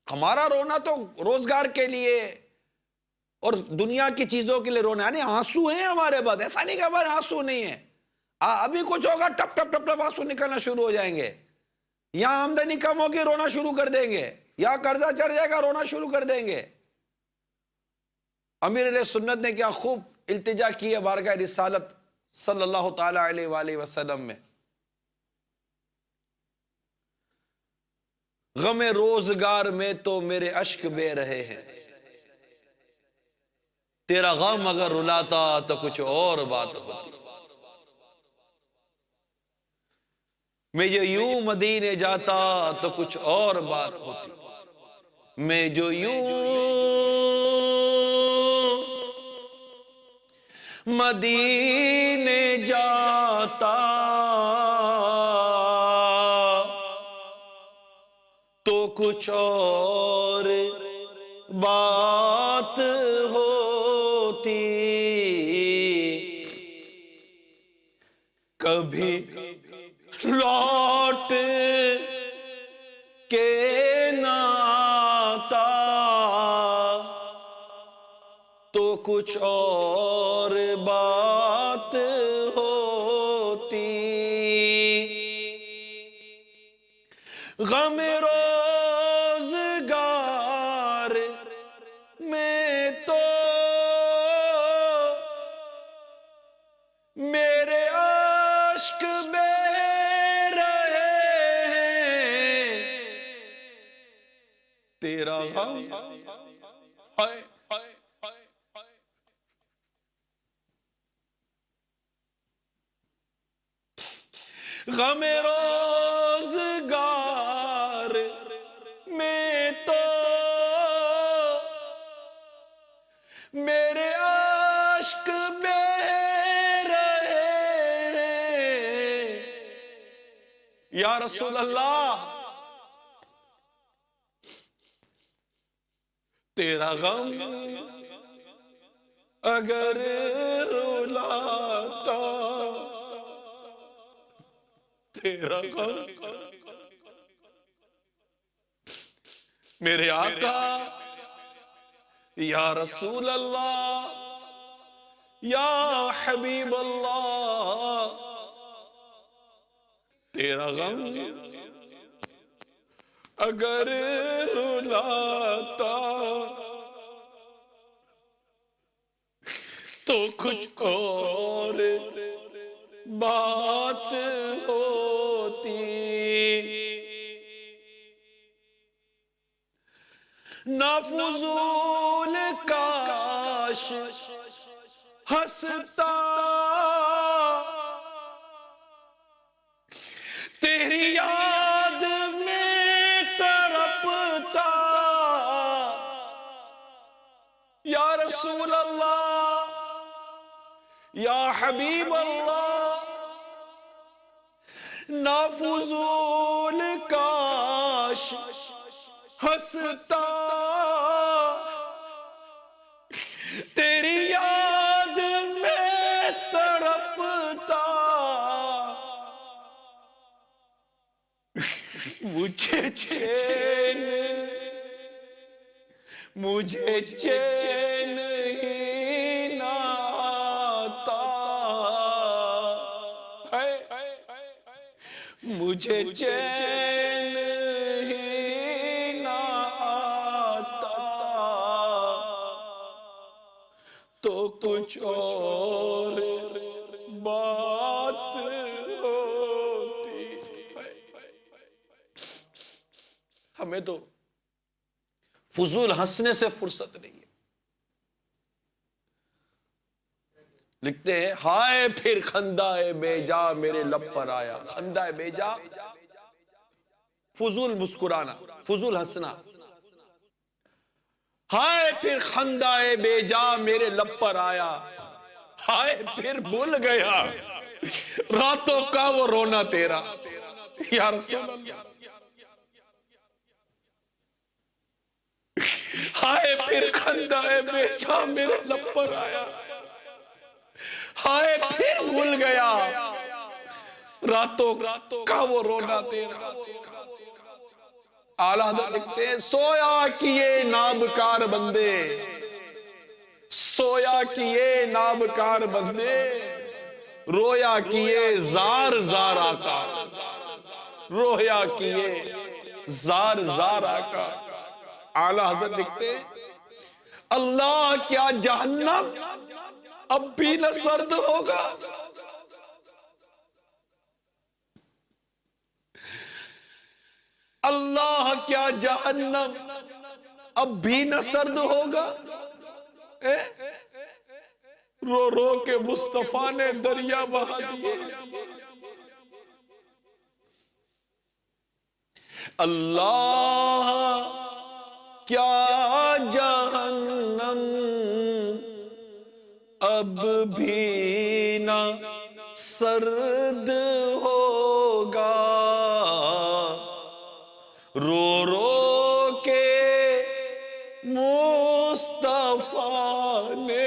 Speaker 2: ہمارا رونا تو روزگار کے لیے اور دنیا کی چیزوں کے لیے رونا، یعنی آنسو ہیں ہمارے بعد. ایسا نہیں کہ ہمارے آنسو نہیں ہیں، ابھی کچھ ہوگا ٹپ ٹپ ٹپ ٹپ آنسو نکلنا شروع ہو جائیں گے. یہاں آمدنی کم ہوگی رونا شروع کر دیں گے، یا قرضہ چڑھ جائے گا رونا شروع کر دیں گے. امیر علیہ سنت نے کیا خوب التجا کی ہے بارگاہ رسالت صلی اللہ تعالی علیہ وآلہ وسلم میں. غم روزگار میں تو میرے اشک بے رہے ہیں، تیرا غم اگر رلاتا تو کچھ اور بات ہوتی. میں جو یوں مدینے جاتا تو کچھ اور بات ہوتی. میں جو یوں مدینے جاتا کچھ اور بات ہوتی، کبھی لوٹ کے نہ آتا تو کچھ اور بات ہوتی، غم روزگار میں تو میرے اشک بہہ رہے ہیں، تیرا غم ہائے غم روزگار میں تو میرے اشک بہہ رہے ہیں، یا رسول اللہ تیرا غم اگر رلاتا، تیرا غم میرے آقا یا رسول اللہ یا حبیب اللہ، تیرا غم اگر رلاتا تو کچھ اور بات ہوتی، نہ فضول کاش ہنستا تیری یاد میں تڑپتا، یا رسول اللہ یا حبیب اللہ، نہ فضول کاش ہنستا تیری یاد میں تڑپتا، مجھے چین ہی نہ آتا، مجھے چین ہی نہ آتا تو کچھ اور بات ہوتی، ہمیں تو فضول ہنسنے سے فرصت نہیں ہے۔ لکھتے ہیں ہائے پھر خندہ بے جا میرے لب پر آیا، خندہ بے جا فضول مسکرانا، فضول ہنسنا، ہائے پھر خندہ بے جا میرے لب پر آیا، ہائے پھر بھول گیا راتوں کا وہ رونا تیرا، یا رسول اللہ ہائے پھر خندہ بے جا میرے لب پر آیا، ہائے پھر بھول گیا راتوں کا وہ رونا تیرا۔ اعلیٰ حضرت لکھتے ہیں سویا کیے نابکار بندے، سویا کیے نابکار بندے، رویا کیے زار زار آقا، رویا کیے زار زار آقا۔ اعلیٰ حضرت لکھتے ہیں اللہ کیا جہنم اب بھی نہ سرد ہوگا، اللہ کیا جہنم اب بھی نہ سرد ہوگا، رو رو کے مصطفیٰ نے دریا بہا دیے، اللہ کیا جہنم اب بھی نہ سرد ہوگا، رو رو مصطفیٰ نے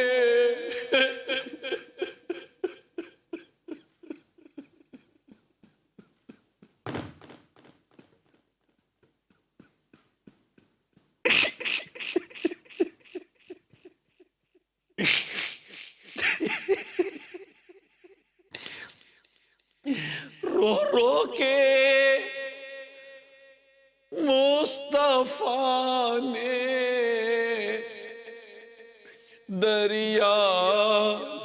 Speaker 2: رو رو کے مصطفیٰ نے دریا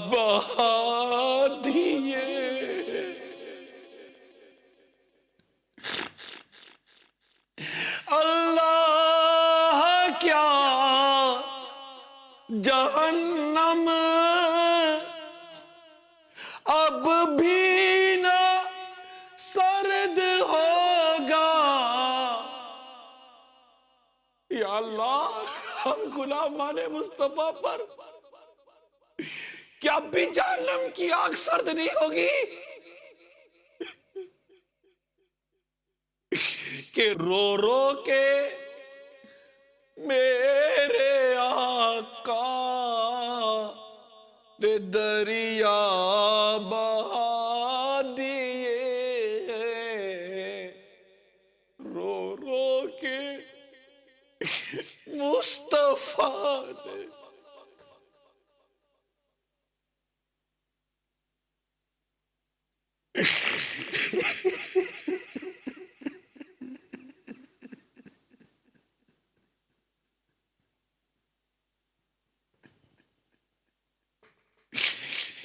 Speaker 2: بہا دیے اللہ کیا جہنم اب بھی نہ سرد ہوگا یا اللہ ہم غلامان مصطفیٰ پر کیا اب بھی جہنم کی آگ سرد نہیں ہوگی کہ رو رو کے میرے آقا نے دریا بہا دیے رو رو کے مصطفیٰ نے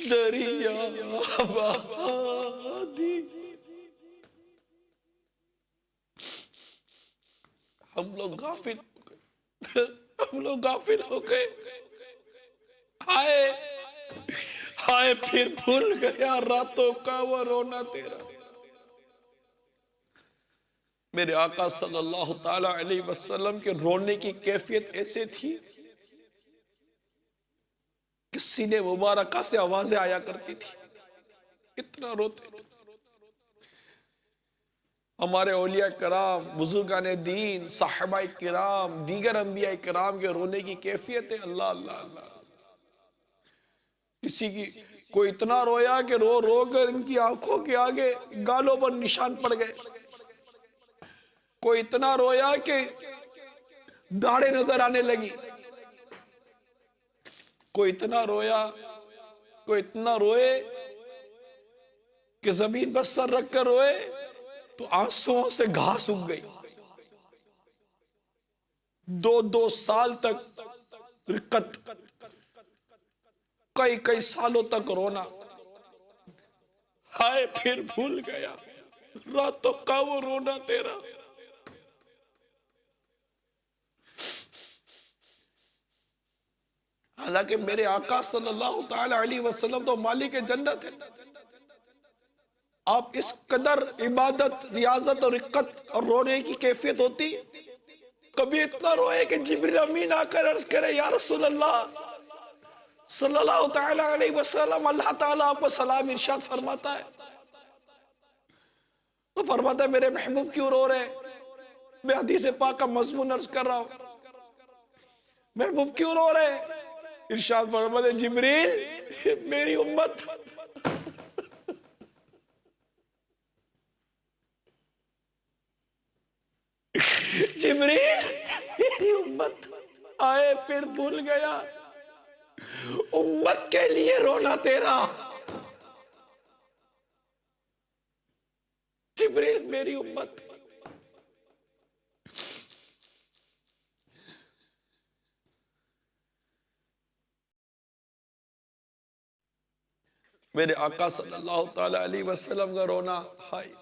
Speaker 2: دریا بہا دی ہم لوگ غافل ہو گئے ہائے پھر بھول گیا راتوں کا وہ رونا تیرا میرے آقا صلی اللہ تعالی علیہ وسلم کے رونے کی کیفیت ایسے تھی کہ سینے مبارکہ سے آوازیں آیا کرتی تھی اتنا روتے ہمارے اولیاء کرام بزرگان دین صحابہ کرام دیگر انبیاء کرام کے رونے کی کیفیت ہے اللہ اللہ اللہ کسی کی کوئی اتنا رویا کہ رو رو کر ان کی آنکھوں کے آگے گالوں پر نشان پڑ گئے کوئی اتنا رویا کہ داڑھیں نظر آنے لگی کوئی اتنا رویا کوئی اتنا روئے کہ زمین پر سر رکھ کر روئے تو آنسوؤں سے گھاس اگ گئی 2 سال تک رقت کئی سالوں تک رونا ہائے پھر بھول گیا راتوں کا وہ رونا تیرا حالانکہ میرے آقا صلی اللہ تعالی علیہ وسلم تو مالک جنت ہے آپ اس قدر عبادت ریاضت اور رقت اور رونے کی کیفیت ہوتی کبھی اتنا روئے کہ جبریل امین آ کر عرض کرے یا رسول اللہ صلی اللہ تعالی علیہ وسلم اللہ تعالیٰ آپ کو سلام ارشاد فرماتا ہے وہ فرماتا ہے میرے محبوب کیوں رو رہے میں حدیث پاک کا مضمون عرض کر رہا ہوں محبوب کیوں رو رہے ارشاد فرماتا ہے جبریل میری امت جبریل میری امت آئے پھر بھول گیا امت کے لیے رونا تیرا جبریل میری امت میرے آقا صلی اللہ تعالی علیہ وسلم کا رونا ہائی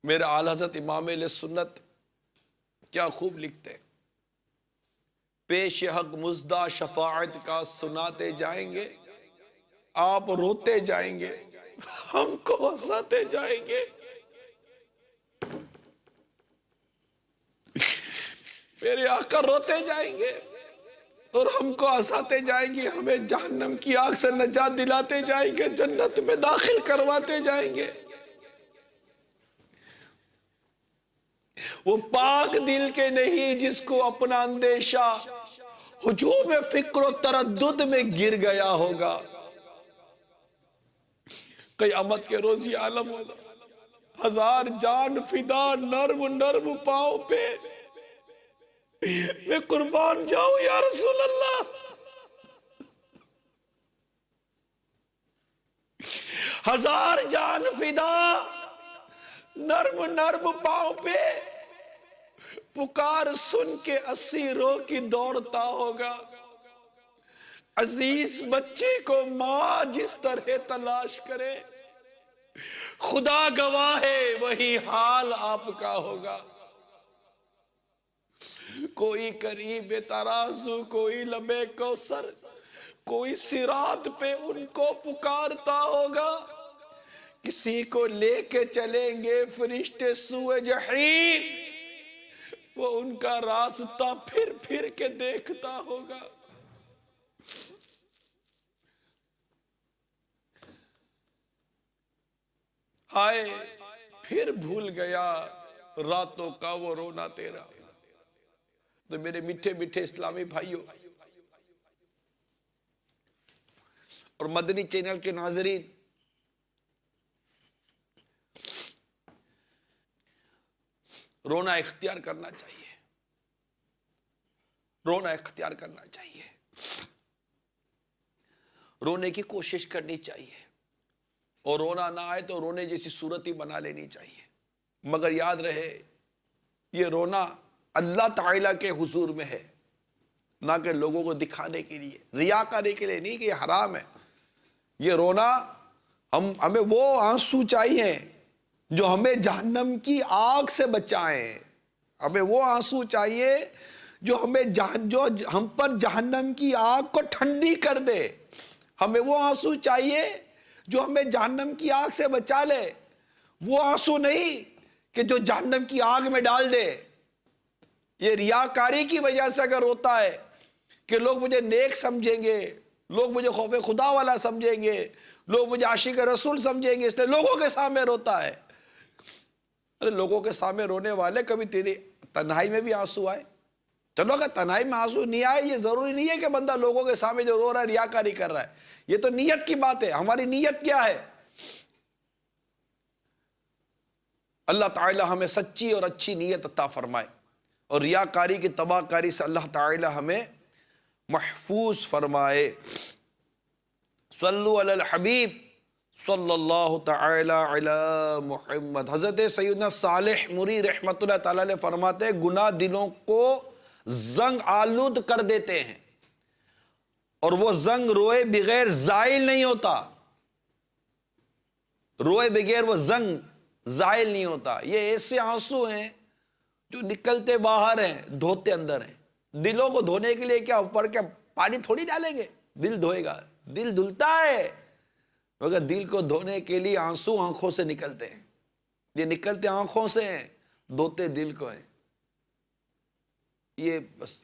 Speaker 2: میرے اعلی حضرت امام اہل سنت کیا خوب لکھتے پیش حق مزدہ شفاعت کا سناتے جائیں گے آپ روتے جائیں گے ہم کو ہنساتے جائیں گے میرے آقا روتے جائیں گے اور ہم کو ہنساتے جائیں گے ہمیں جہنم کی آگ سے نجات دلاتے جائیں گے جنت میں داخل کرواتے جائیں گے
Speaker 3: وہ پاک دل کے نہیں جس کو اپنا اندیشہ ہجوم فکر و تردد میں گر گیا ہوگا. قیامت کے روز یہ عالم ہوگا. ہزار جان فدا نرم نرم پاؤں پہ میں قربان جاؤں یا رسول اللہ. ہزار جان فدا نرم نرم پاؤں پہ پکار سن کے 80 رو کی دوڑتا ہوگا. عزیز بچے کو ماں جس طرح تلاش کرے خدا گواہ ہے وہی حال آپ کا ہوگا. کوئی قریب ترازو کوئی لبے کوثر کوئی صراط پہ ان کو پکارتا ہوگا. کسی کو لے کے چلیں گے فرشتے سوئے جحیم وہ ان کا راستہ پھر پھر کے دیکھتا ہوگا. ہائے پھر بھول گیا راتوں کا وہ رونا تیرا. تو میرے میٹھے میٹھے اسلامی بھائیوں اور مدنی چینل کے ناظرین، رونا اختیار کرنا چاہیے. رونا اختیار کرنا چاہیے. رونے کی کوشش کرنی چاہیے. اور رونا نہ آئے تو رونے جیسی صورت ہی بنا لینی چاہیے. مگر یاد رہے یہ رونا اللہ تعالیٰ کے حضور میں ہے، نہ کہ لوگوں کو دکھانے کے لیے، ریاکاری کے لیے نہیں کہ یہ حرام ہے. یہ رونا ہمیں وہ آنسو چاہیے جو ہمیں جہنم کی آگ سے بچائیں. ہمیں وہ آنسو چاہیے جو ہم پر جہنم کی آگ کو ٹھنڈی کر دے. ہمیں وہ آنسو چاہیے جو ہمیں جہنم کی آگ سے بچا لے. وہ آنسو نہیں کہ جو جہنم کی آگ میں ڈال دے. یہ ریاکاری کی وجہ سے اگر ہوتا ہے کہ لوگ مجھے نیک سمجھیں گے، لوگ مجھے خوف خدا والا سمجھیں گے، لوگ مجھے عاشق رسول سمجھیں گے، اس لیے لوگوں کے سامنے روتا ہے. ارے لوگوں کے سامنے رونے والے کبھی تیری تنہائی میں بھی آنسو آئے. چلو اگر تنہائی میں آنسو نہیں آئے، یہ ضروری نہیں ہے کہ بندہ لوگوں کے سامنے جو رو رہا ہے ریاکاری کر رہا ہے. یہ تو نیت کی بات ہے. ہماری نیت کیا ہے؟ اللہ تعالی ہمیں سچی اور اچھی نیت عطا فرمائے اور ریاکاری کی تباہ کاری سے اللہ تعالی ہمیں محفوظ فرمائے. صلو علی الحبیب صلی اللہ تعالی علی محمد. حضرت سیدنا صالح موری رحمت اللہ تعالی علیہ فرماتے ہیں گناہ دلوں کو زنگ آلود کر دیتے ہیں اور وہ زنگ روئے بغیر زائل نہیں ہوتا. روئے بغیر وہ زنگ زائل نہیں ہوتا. یہ ایسے آنسو ہیں جو نکلتے باہر ہیں دھوتے اندر ہیں. دلوں کو دھونے کے لیے کیا اوپر کیا پانی تھوڑی ڈالیں گے دل دھوئے گا؟ دل دھلتا ہے مگر دل کو دھونے کے لیے آنسو آنکھوں سے نکلتے ہیں. یہ نکلتے آنکھوں سے ہیں، دھوتے دل کو ہیں. یہ بس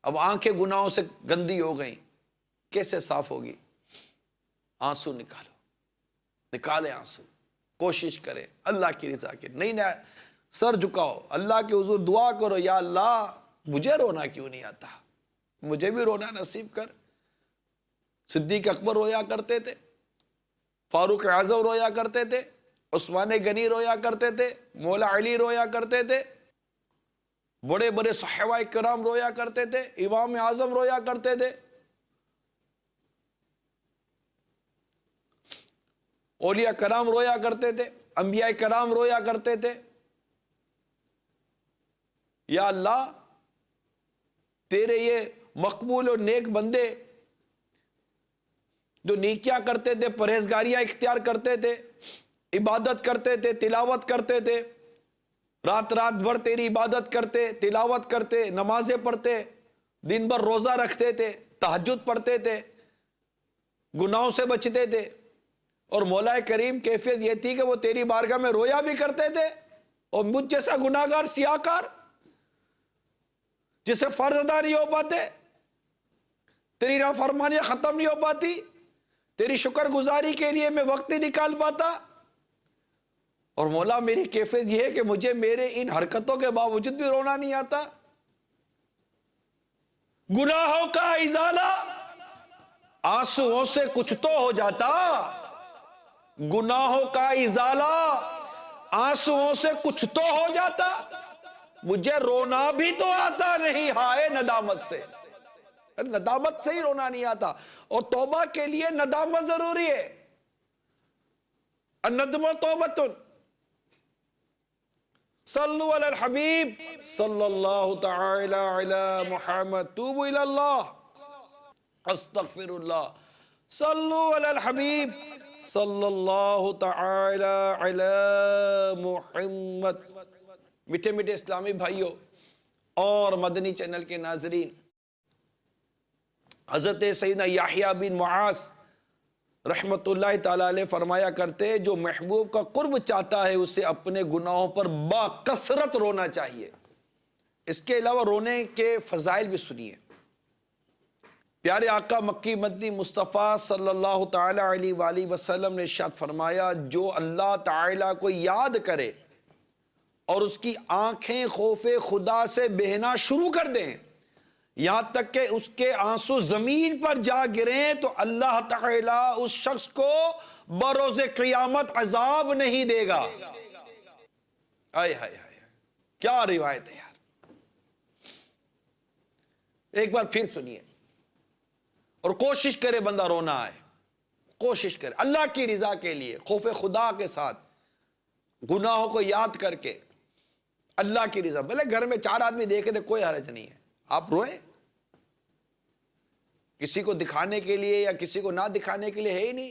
Speaker 3: اب آنکھیں گناہوں سے گندی ہو گئیں، کیسے صاف ہوگی؟ آنسو نکالو، نکالے آنسو. کوشش کرے اللہ کی رضا کے. نہیں سر جھکاؤ، اللہ کے حضور دعا کرو، یا اللہ مجھے رونا کیوں نہیں آتا، مجھے بھی رونا نصیب کر. صدیق اکبر رویا کرتے تھے، فاروق اعظم رویا کرتے تھے، عثمان غنی رویا کرتے تھے، مولا علی رویا کرتے تھے، بڑے بڑے صحابہ کرام رویا کرتے تھے، امام اعظم رویا کرتے تھے، اولیاء کرام رویا کرتے تھے، انبیاء کرام رویا کرتے تھے. یا اللہ تیرے یہ مقبول اور نیک بندے جو نیکیاں کرتے تھے، پرہیزگاریاں اختیار کرتے تھے، عبادت کرتے تھے، تلاوت کرتے تھے، رات بھر تیری عبادت کرتے، تلاوت کرتے، نمازیں پڑھتے، دن بھر روزہ رکھتے تھے، تہجد پڑھتے تھے، گناہوں سے بچتے تھے. اور مولا کریم کیفیت یہ تھی کہ وہ تیری بارگاہ میں رویا بھی کرتے تھے. اور مجھ جیسا گناہگار سیاہکار جسے فرض ادا نہیں ہو پاتے، تیری نافرمانیاں ختم نہیں ہو پاتی، تیری شکر گزاری کے لیے میں وقت نہیں نکال پاتا، اور مولا میری کیفیت یہ ہے کہ مجھے میرے ان حرکتوں کے باوجود بھی رونا نہیں آتا. گناہوں کا ازالہ آنسوؤں سے کچھ تو ہو جاتا. گناہوں کا ازالہ آنسوؤں سے کچھ تو ہو جاتا. مجھے رونا بھی تو آتا نہیں ہائے ندامت سے. ندامت سے ہی رونا نہیں آتا. اور توبہ کے لیے ندامت ضروری ہے. الندم توبۃ. صلو علی الحبیب صلی اللہ تعالی علی محمد. توبو الی اللہ استغفر اللہ. صلو علی الحبیب صلی اللہ تعالی علی محمد. میٹھے میٹھے اسلامی بھائیوں اور مدنی چینل کے ناظرین، حضرت سیدنا یحییٰ بن معاذ رحمت اللہ تعالیٰ علیہ فرمایا کرتے، جو محبوب کا قرب چاہتا ہے اسے اپنے گناہوں پر با کثرت رونا چاہیے. اس کے علاوہ رونے کے فضائل بھی سنیے. پیارے آقا مکی مدنی مصطفیٰ صلی اللہ تعالیٰ علیہ وآلہ وسلم نے ارشاد فرمایا، جو اللہ تعالیٰ کو یاد کرے اور اس کی آنکھیں خوف خدا سے بہنا شروع کر دیں یہاں تک کہ اس کے آنسو زمین پر جا گریں، تو اللہ تعالیٰ اس شخص کو بروز قیامت عذاب نہیں دے گا. آئے ہائے ہائے، کیا روایت ہے یار. ایک بار پھر سنیے اور کوشش کرے بندہ رونا آئے. کوشش کرے اللہ کی رضا کے لیے، خوف خدا کے ساتھ، گناہوں کو یاد کر کے اللہ کی رضا. بھلے گھر میں 4 آدمی دیکھ رہے کوئی حرج نہیں ہے، آپ روئیں. کسی کو دکھانے کے لیے یا کسی کو نہ دکھانے کے لیے ہے ہی نہیں.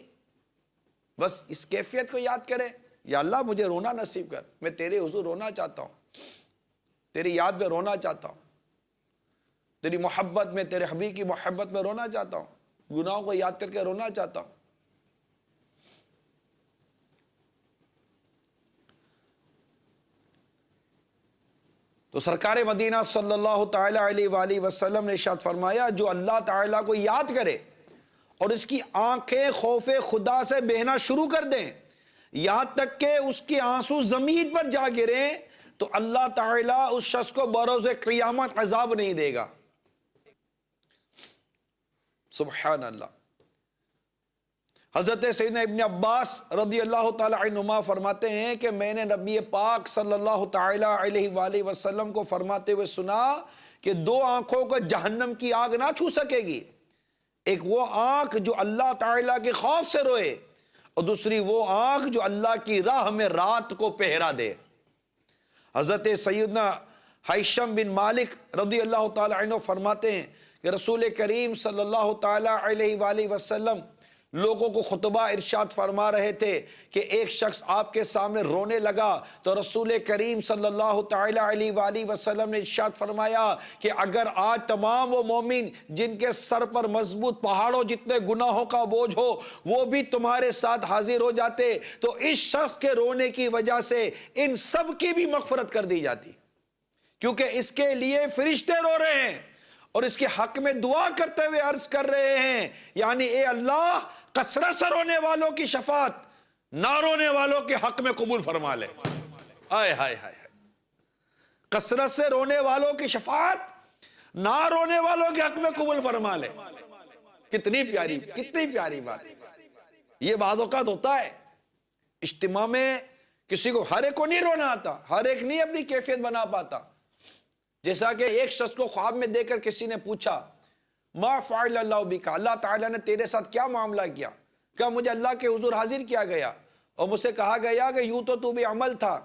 Speaker 3: بس اس کیفیت کو یاد کریں، یا اللہ مجھے رونا نصیب کر، میں تیرے حضور رونا چاہتا ہوں، تیری یاد میں رونا چاہتا ہوں، تیری محبت میں، تیرے حبیب کی محبت میں رونا چاہتا ہوں، گناہوں کو یاد کر کے رونا چاہتا ہوں. تو سرکار مدینہ صلی اللہ تعالیٰ علیہ وآلہ وسلم نے ارشاد فرمایا، جو اللہ تعالیٰ کو یاد کرے اور اس کی آنکھیں خوف خدا سے بہنا شروع کر دیں یہاں تک کہ اس کے آنسو زمین پر جا گریں، تو اللہ تعالیٰ اس شخص کو بروز قیامت عذاب نہیں دے گا. سبحان اللہ. حضرت سیدنا ابن عباس رضی اللہ تعالی عنہما فرماتے ہیں کہ میں نے نبی پاک صلی اللہ تعالی علیہ وآلہ وسلم کو فرماتے ہوئے سنا کہ 2 آنکھوں کو جہنم کی آگ نہ چھو سکے گی. ایک وہ آنکھ جو اللہ تعالیٰ کے خوف سے روئے، اور دوسری وہ آنکھ جو اللہ کی راہ میں رات کو پہرا دے. حضرت سیدنا حیشم بن مالک رضی اللہ تعالی عنہ فرماتے ہیں کہ رسول کریم صلی اللہ تعالی علیہ وآلہ وسلم لوگوں کو خطبہ ارشاد فرما رہے تھے کہ ایک شخص آپ کے سامنے رونے لگا، تو رسول کریم صلی اللہ تعالی علیہ وآلہ وسلم نے ارشاد فرمایا کہ اگر آج تمام وہ مومن جن کے سر پر مضبوط پہاڑوں جتنے گناہوں کا بوجھ ہو وہ بھی تمہارے ساتھ حاضر ہو جاتے، تو اس شخص کے رونے کی وجہ سے ان سب کی بھی مغفرت کر دی جاتی، کیونکہ اس کے لیے فرشتے رو رہے ہیں اور اس کے حق میں دعا کرتے ہوئے عرض کر رہے ہیں، یعنی اے اللہ کثرت سے رونے والوں کی شفاعت نہ رونے والوں کے حق میں قبول فرما لے. آئے ہائے ہائے، کثرت سے رونے والوں کی شفاعت نہ رونے والوں کے حق میں قبول فرما لے. کتنی پیاری بات. یہ بعض اوقات ہوتا ہے اجتماع میں کسی کو، ہر ایک کو نہیں رونا آتا، ہر ایک نہیں اپنی کیفیت بنا پاتا. جیسا کہ ایک شخص کو خواب میں دیکھ کر کسی نے پوچھا، ما فعل اللہ بکا، اللہ تعالیٰ نے تیرے ساتھ کیا معاملہ کیا؟ کہ مجھے اللہ کے حضور حاضر کیا گیا اور مجھ سے کہا گیا کہ یوں تو بے عمل تھا،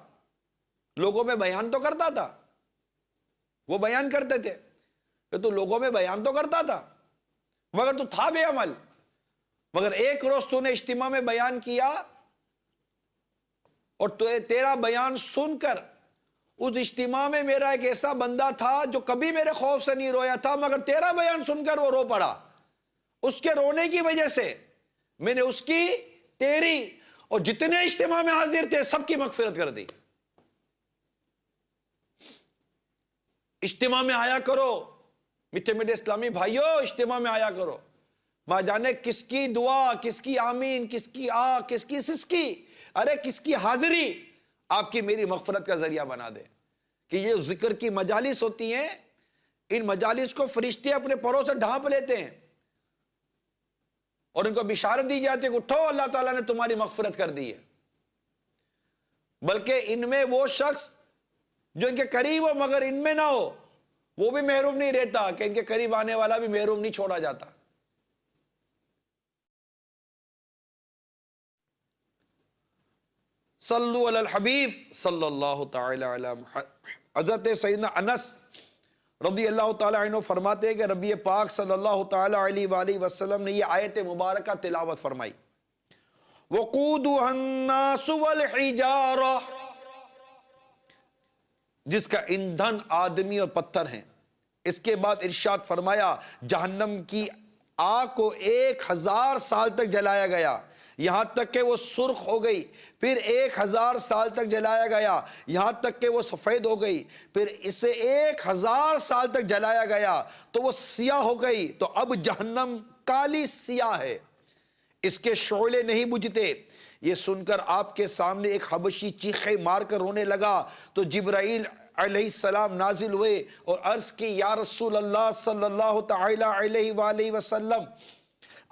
Speaker 3: لوگوں میں بیان تو کرتا تھا. وہ بیان کرتے تھے کہ تو لوگوں میں بیان تو کرتا تھا مگر تو تھا بے عمل. مگر ایک روز تو نے اجتماع میں بیان کیا اور تیرا بیان سن کر اس اجتماع میں میرا ایک ایسا بندہ تھا جو کبھی میرے خوف سے نہیں رویا تھا، مگر تیرا بیان سن کر وہ رو پڑا. اس کے رونے کی وجہ سے میں نے اس کی، تیری اور جتنے اجتماع میں حاضر تھے سب کی مغفرت کر دی. اجتماع میں آیا کرو میٹھے میٹھے اسلامی بھائیوں، اجتماع میں آیا کرو. ماں جانے کس کی دعا، کس کی آمین، کس کی کس کی سسکی، ارے کس کی حاضری آپ کی میری مغفرت کا ذریعہ بنا دے. کہ یہ ذکر کی مجالس ہوتی ہیں، ان مجالس کو فرشتے اپنے پروں سے ڈھانپ لیتے ہیں اور ان کو بشارت دی جاتی ہے کہ اٹھو، اللہ تعالیٰ نے تمہاری مغفرت کر دی ہے. بلکہ ان میں وہ شخص جو ان کے قریب ہو مگر ان میں نہ ہو، وہ بھی محروم نہیں رہتا کہ ان کے قریب آنے والا بھی محروم نہیں چھوڑا جاتا. صلو علی الحبیب صلی اللہ تعالی علی محمد. حضرت سیدنا انس رضی اللہ تعالی عنہ فرماتے ہیں کہ نبی پاک صلی اللہ تعالی علیہ وآلہ وسلم نے یہ آیت مبارکہ تلاوت فرمائی. وقودها الناس والحجارہ، جس کا ایندھن آدمی اور پتھر ہیں. اس کے بعد ارشاد فرمایا جہنم کی آگ کو 1000 سال تک جلایا گیا یہاں تک کہ وہ سرخ ہو گئی، پھر 1000 سال تک جلایا گیا یہاں تک کہ وہ سفید ہو گئی، پھر اسے 1000 سال تک جلایا گیا تو وہ سیاہ ہو گئی. تو اب جہنم کالی سیاہ ہے، اس کے شعلے نہیں بجھتے. یہ سن کر آپ کے سامنے ایک حبشی چیخے مار کر رونے لگا تو جبرائیل علیہ السلام نازل ہوئے اور عرض کی یا رسول اللہ صلی اللہ تعالی علیہ وآلہ وسلم،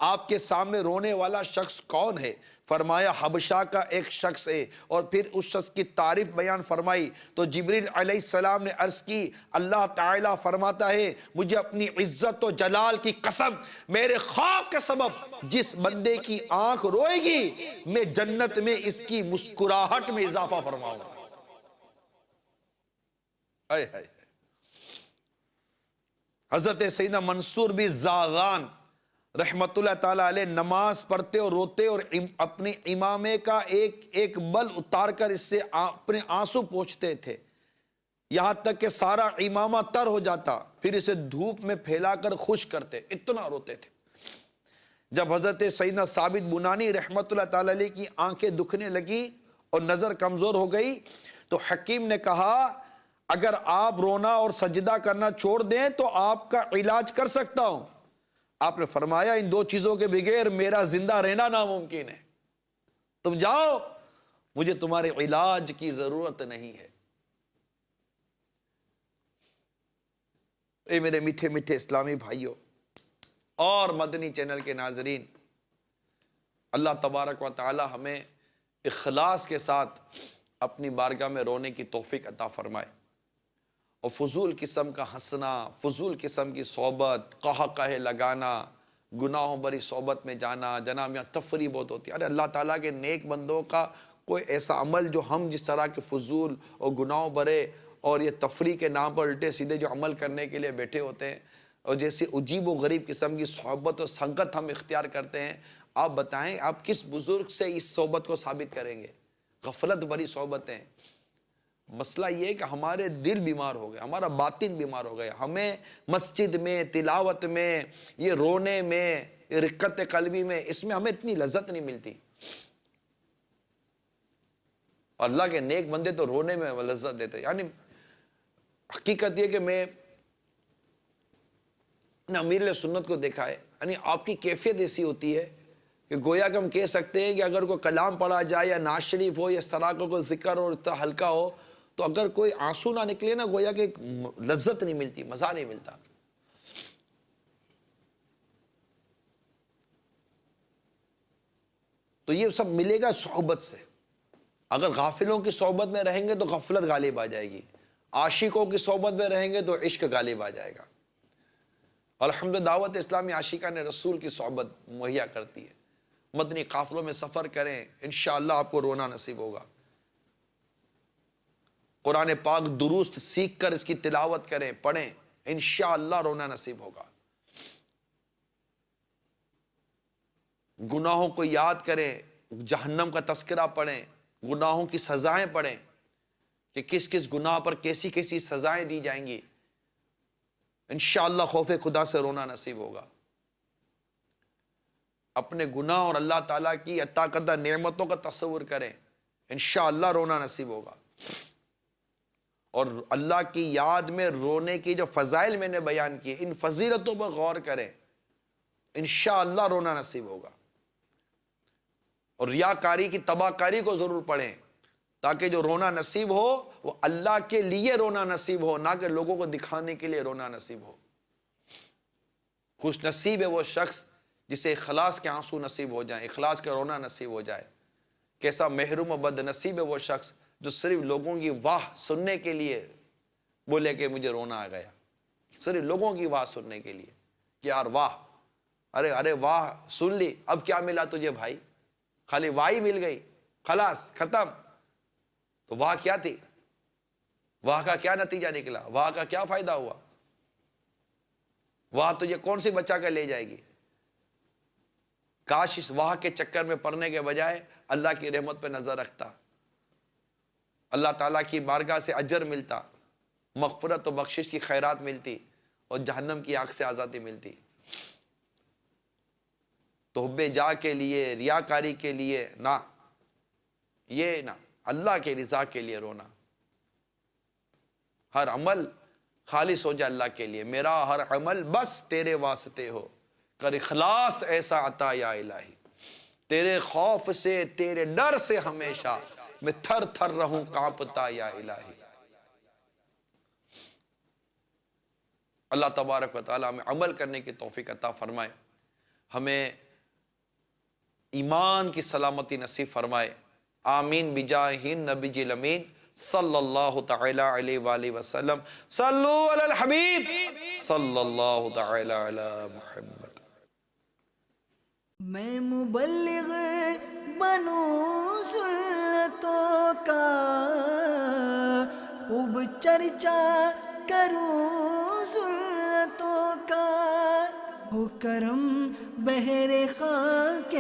Speaker 3: آپ کے سامنے رونے والا شخص کون ہے؟ فرمایا حبشہ کا ایک شخص ہے، اور پھر اس شخص کی تعریف بیان فرمائی. تو جبریل علیہ السلام نے عرض کی اللہ تعالیٰ فرماتا ہے مجھے اپنی عزت و جلال کی قسم، میرے خوف کے سبب جس بندے کی آنکھ روئے گی میں جنت میں اس کی مسکراہٹ میں اضافہ فرماؤں. حضرت سیدنا منصور بھی زاغان رحمت اللہ تعالیٰ علیہ نماز پڑھتے اور روتے اور اپنے امامے کا ایک بل اتار کر اس سے اپنے آنسو پوچھتے تھے یہاں تک کہ سارا امامہ تر ہو جاتا، پھر اسے دھوپ میں پھیلا کر خشک کرتے، اتنا روتے تھے. جب حضرت سیدنا ثابت بنانی رحمت اللہ تعالیٰ علیہ کی آنکھیں دکھنے لگی اور نظر کمزور ہو گئی تو حکیم نے کہا اگر آپ رونا اور سجدہ کرنا چھوڑ دیں تو آپ کا علاج کر سکتا ہوں. آپ نے فرمایا ان 2 چیزوں کے بغیر میرا زندہ رہنا ناممکن ہے، تم جاؤ، مجھے تمہارے علاج کی ضرورت نہیں ہے. اے میرے میٹھے میٹھے اسلامی بھائیوں اور مدنی چینل کے ناظرین، اللہ تبارک و تعالی ہمیں اخلاص کے ساتھ اپنی بارگاہ میں رونے کی توفیق عطا فرمائے اور فضول قسم کا ہنسنا، فضول قسم کی صحبت، قہقہے لگانا، گناہوں بری صحبت میں جانا، جناب یہاں تفریح بہت ہوتی ہے. ارے اللہ تعالیٰ کے نیک بندوں کا کوئی ایسا عمل جو ہم جس طرح کے فضول اور گناہوں برے اور یہ تفریح کے نام پر الٹے سیدھے جو عمل کرنے کے لیے بیٹھے ہوتے ہیں اور جیسی عجیب و غریب قسم کی صحبت اور سنگت ہم اختیار کرتے ہیں، آپ بتائیں آپ کس بزرگ سے اس صحبت کو ثابت کریں گے؟ غفلت بری صحبتیں. مسئلہ یہ ہے کہ ہمارے دل بیمار ہو گئے، ہمارا باطن بیمار ہو گیا. ہمیں مسجد میں، تلاوت میں، یہ رونے میں، یہ رقت قلبی میں، اس میں ہمیں اتنی لذت نہیں ملتی. اللہ کے نیک بندے تو رونے میں لذت دیتے. یعنی حقیقت یہ کہ میں نے امیر سنت کو دیکھا ہے، یعنی آپ کی کیفیت ایسی ہوتی ہے کہ گویا کہ ہم کہہ سکتے ہیں کہ اگر کوئی کلام پڑھا جائے یا نعت شریف ہو یا اس طرح کا کوئی ذکر اور اتنا ہلکا ہو تو اگر کوئی آنسو نہ نکلے نا گویا کہ لذت نہیں ملتی، مزہ نہیں ملتا. تو یہ سب ملے گا صحبت سے. اگر غافلوں کی صحبت میں رہیں گے تو غفلت غالب آ جائے گی، عاشقوں کی صحبت میں رہیں گے تو عشق غالب آ جائے گا. الحمدللہ دعوت اسلامی عاشقان رسول کی صحبت مہیا کرتی ہے. مدنی قافلوں میں سفر کریں، انشاءاللہ آپ کو رونا نصیب ہوگا. قرآن پاک درست سیکھ کر اس کی تلاوت کریں، پڑھیں، انشاءاللہ رونا نصیب ہوگا. گناہوں کو یاد کریں، جہنم کا تذکرہ پڑھیں، گناہوں کی سزائیں پڑھیں کہ کس کس گناہ پر کیسی کیسی سزائیں دی جائیں گی. انشاءاللہ خوف خدا سے رونا نصیب ہوگا. اپنے گناہ اور اللہ تعالیٰ کی عطا کردہ نعمتوں کا تصور کریں، انشاءاللہ رونا نصیب ہوگا. اور اللہ کی یاد میں رونے کی جو فضائل میں نے بیان کی، ان فضیلتوں پر غور کریں، انشاءاللہ رونا نصیب ہوگا. اور ریاکاری کی تباہ کاری کو ضرور پڑھیں، تاکہ جو رونا نصیب ہو وہ اللہ کے لیے رونا نصیب ہو، نہ کہ لوگوں کو دکھانے کے لیے رونا نصیب ہو۔ خوش نصیب ہے وہ شخص جسے اخلاص کے آنسو نصیب ہو جائیں، اخلاص کا رونا نصیب ہو جائے۔ کیسا محروم و بد نصیب ہے وہ شخص جو صرف لوگوں کی واہ سننے کے لیے بولے کہ مجھے رونا آ گیا، صرف لوگوں کی واہ سننے کے لیے کہ یار واہ، ارے واہ سن لی، اب کیا ملا تجھے بھائی؟ خالی واہ ہی مل گئی، خلاص ختم۔ تو واہ کیا تھی؟ واہ کا کیا نتیجہ نکلا؟ واہ کا کیا فائدہ ہوا؟ واہ تجھے کون سی بچا کر لے جائے گی؟ کاش اس واہ کے چکر میں پڑنے کے بجائے اللہ کی رحمت پہ نظر رکھتا، اللہ تعالیٰ کی بارگاہ سے اجر ملتا، مغفرت و بخشش کی خیرات ملتی، اور جہنم کی آگ سے آزادی ملتی۔ تو حب جاہ کے لیے، ریاکاری کے لیے نہ، یہ نہ، اللہ کے رضا کے لیے رونا۔ ہر عمل خالص ہو جائے اللہ کے لیے، میرا ہر عمل بس تیرے واسطے ہو، کر اخلاص ایسا عطا یا الہی، تیرے خوف سے، تیرے ڈر سے ہمیشہ میں تھر تھر رہوں کانپتا یا الہی۔ اللہ تبارک و تعالیٰ ہمیں عمل کرنے کی توفیق عطا فرمائے، ہمیں ایمان کی سلامتی نصیب فرمائے، آمین بجاہ نبی جی الامین صلی اللہ تعالی علیہ وآلہ وسلم۔ صلو علی الحبیب صلی اللہ تعالی علی محمد۔
Speaker 1: میں مبلغ بنوں سنتوں کا، خوب چرچا کروں سنتوں کا، ہو کرم بحر خاک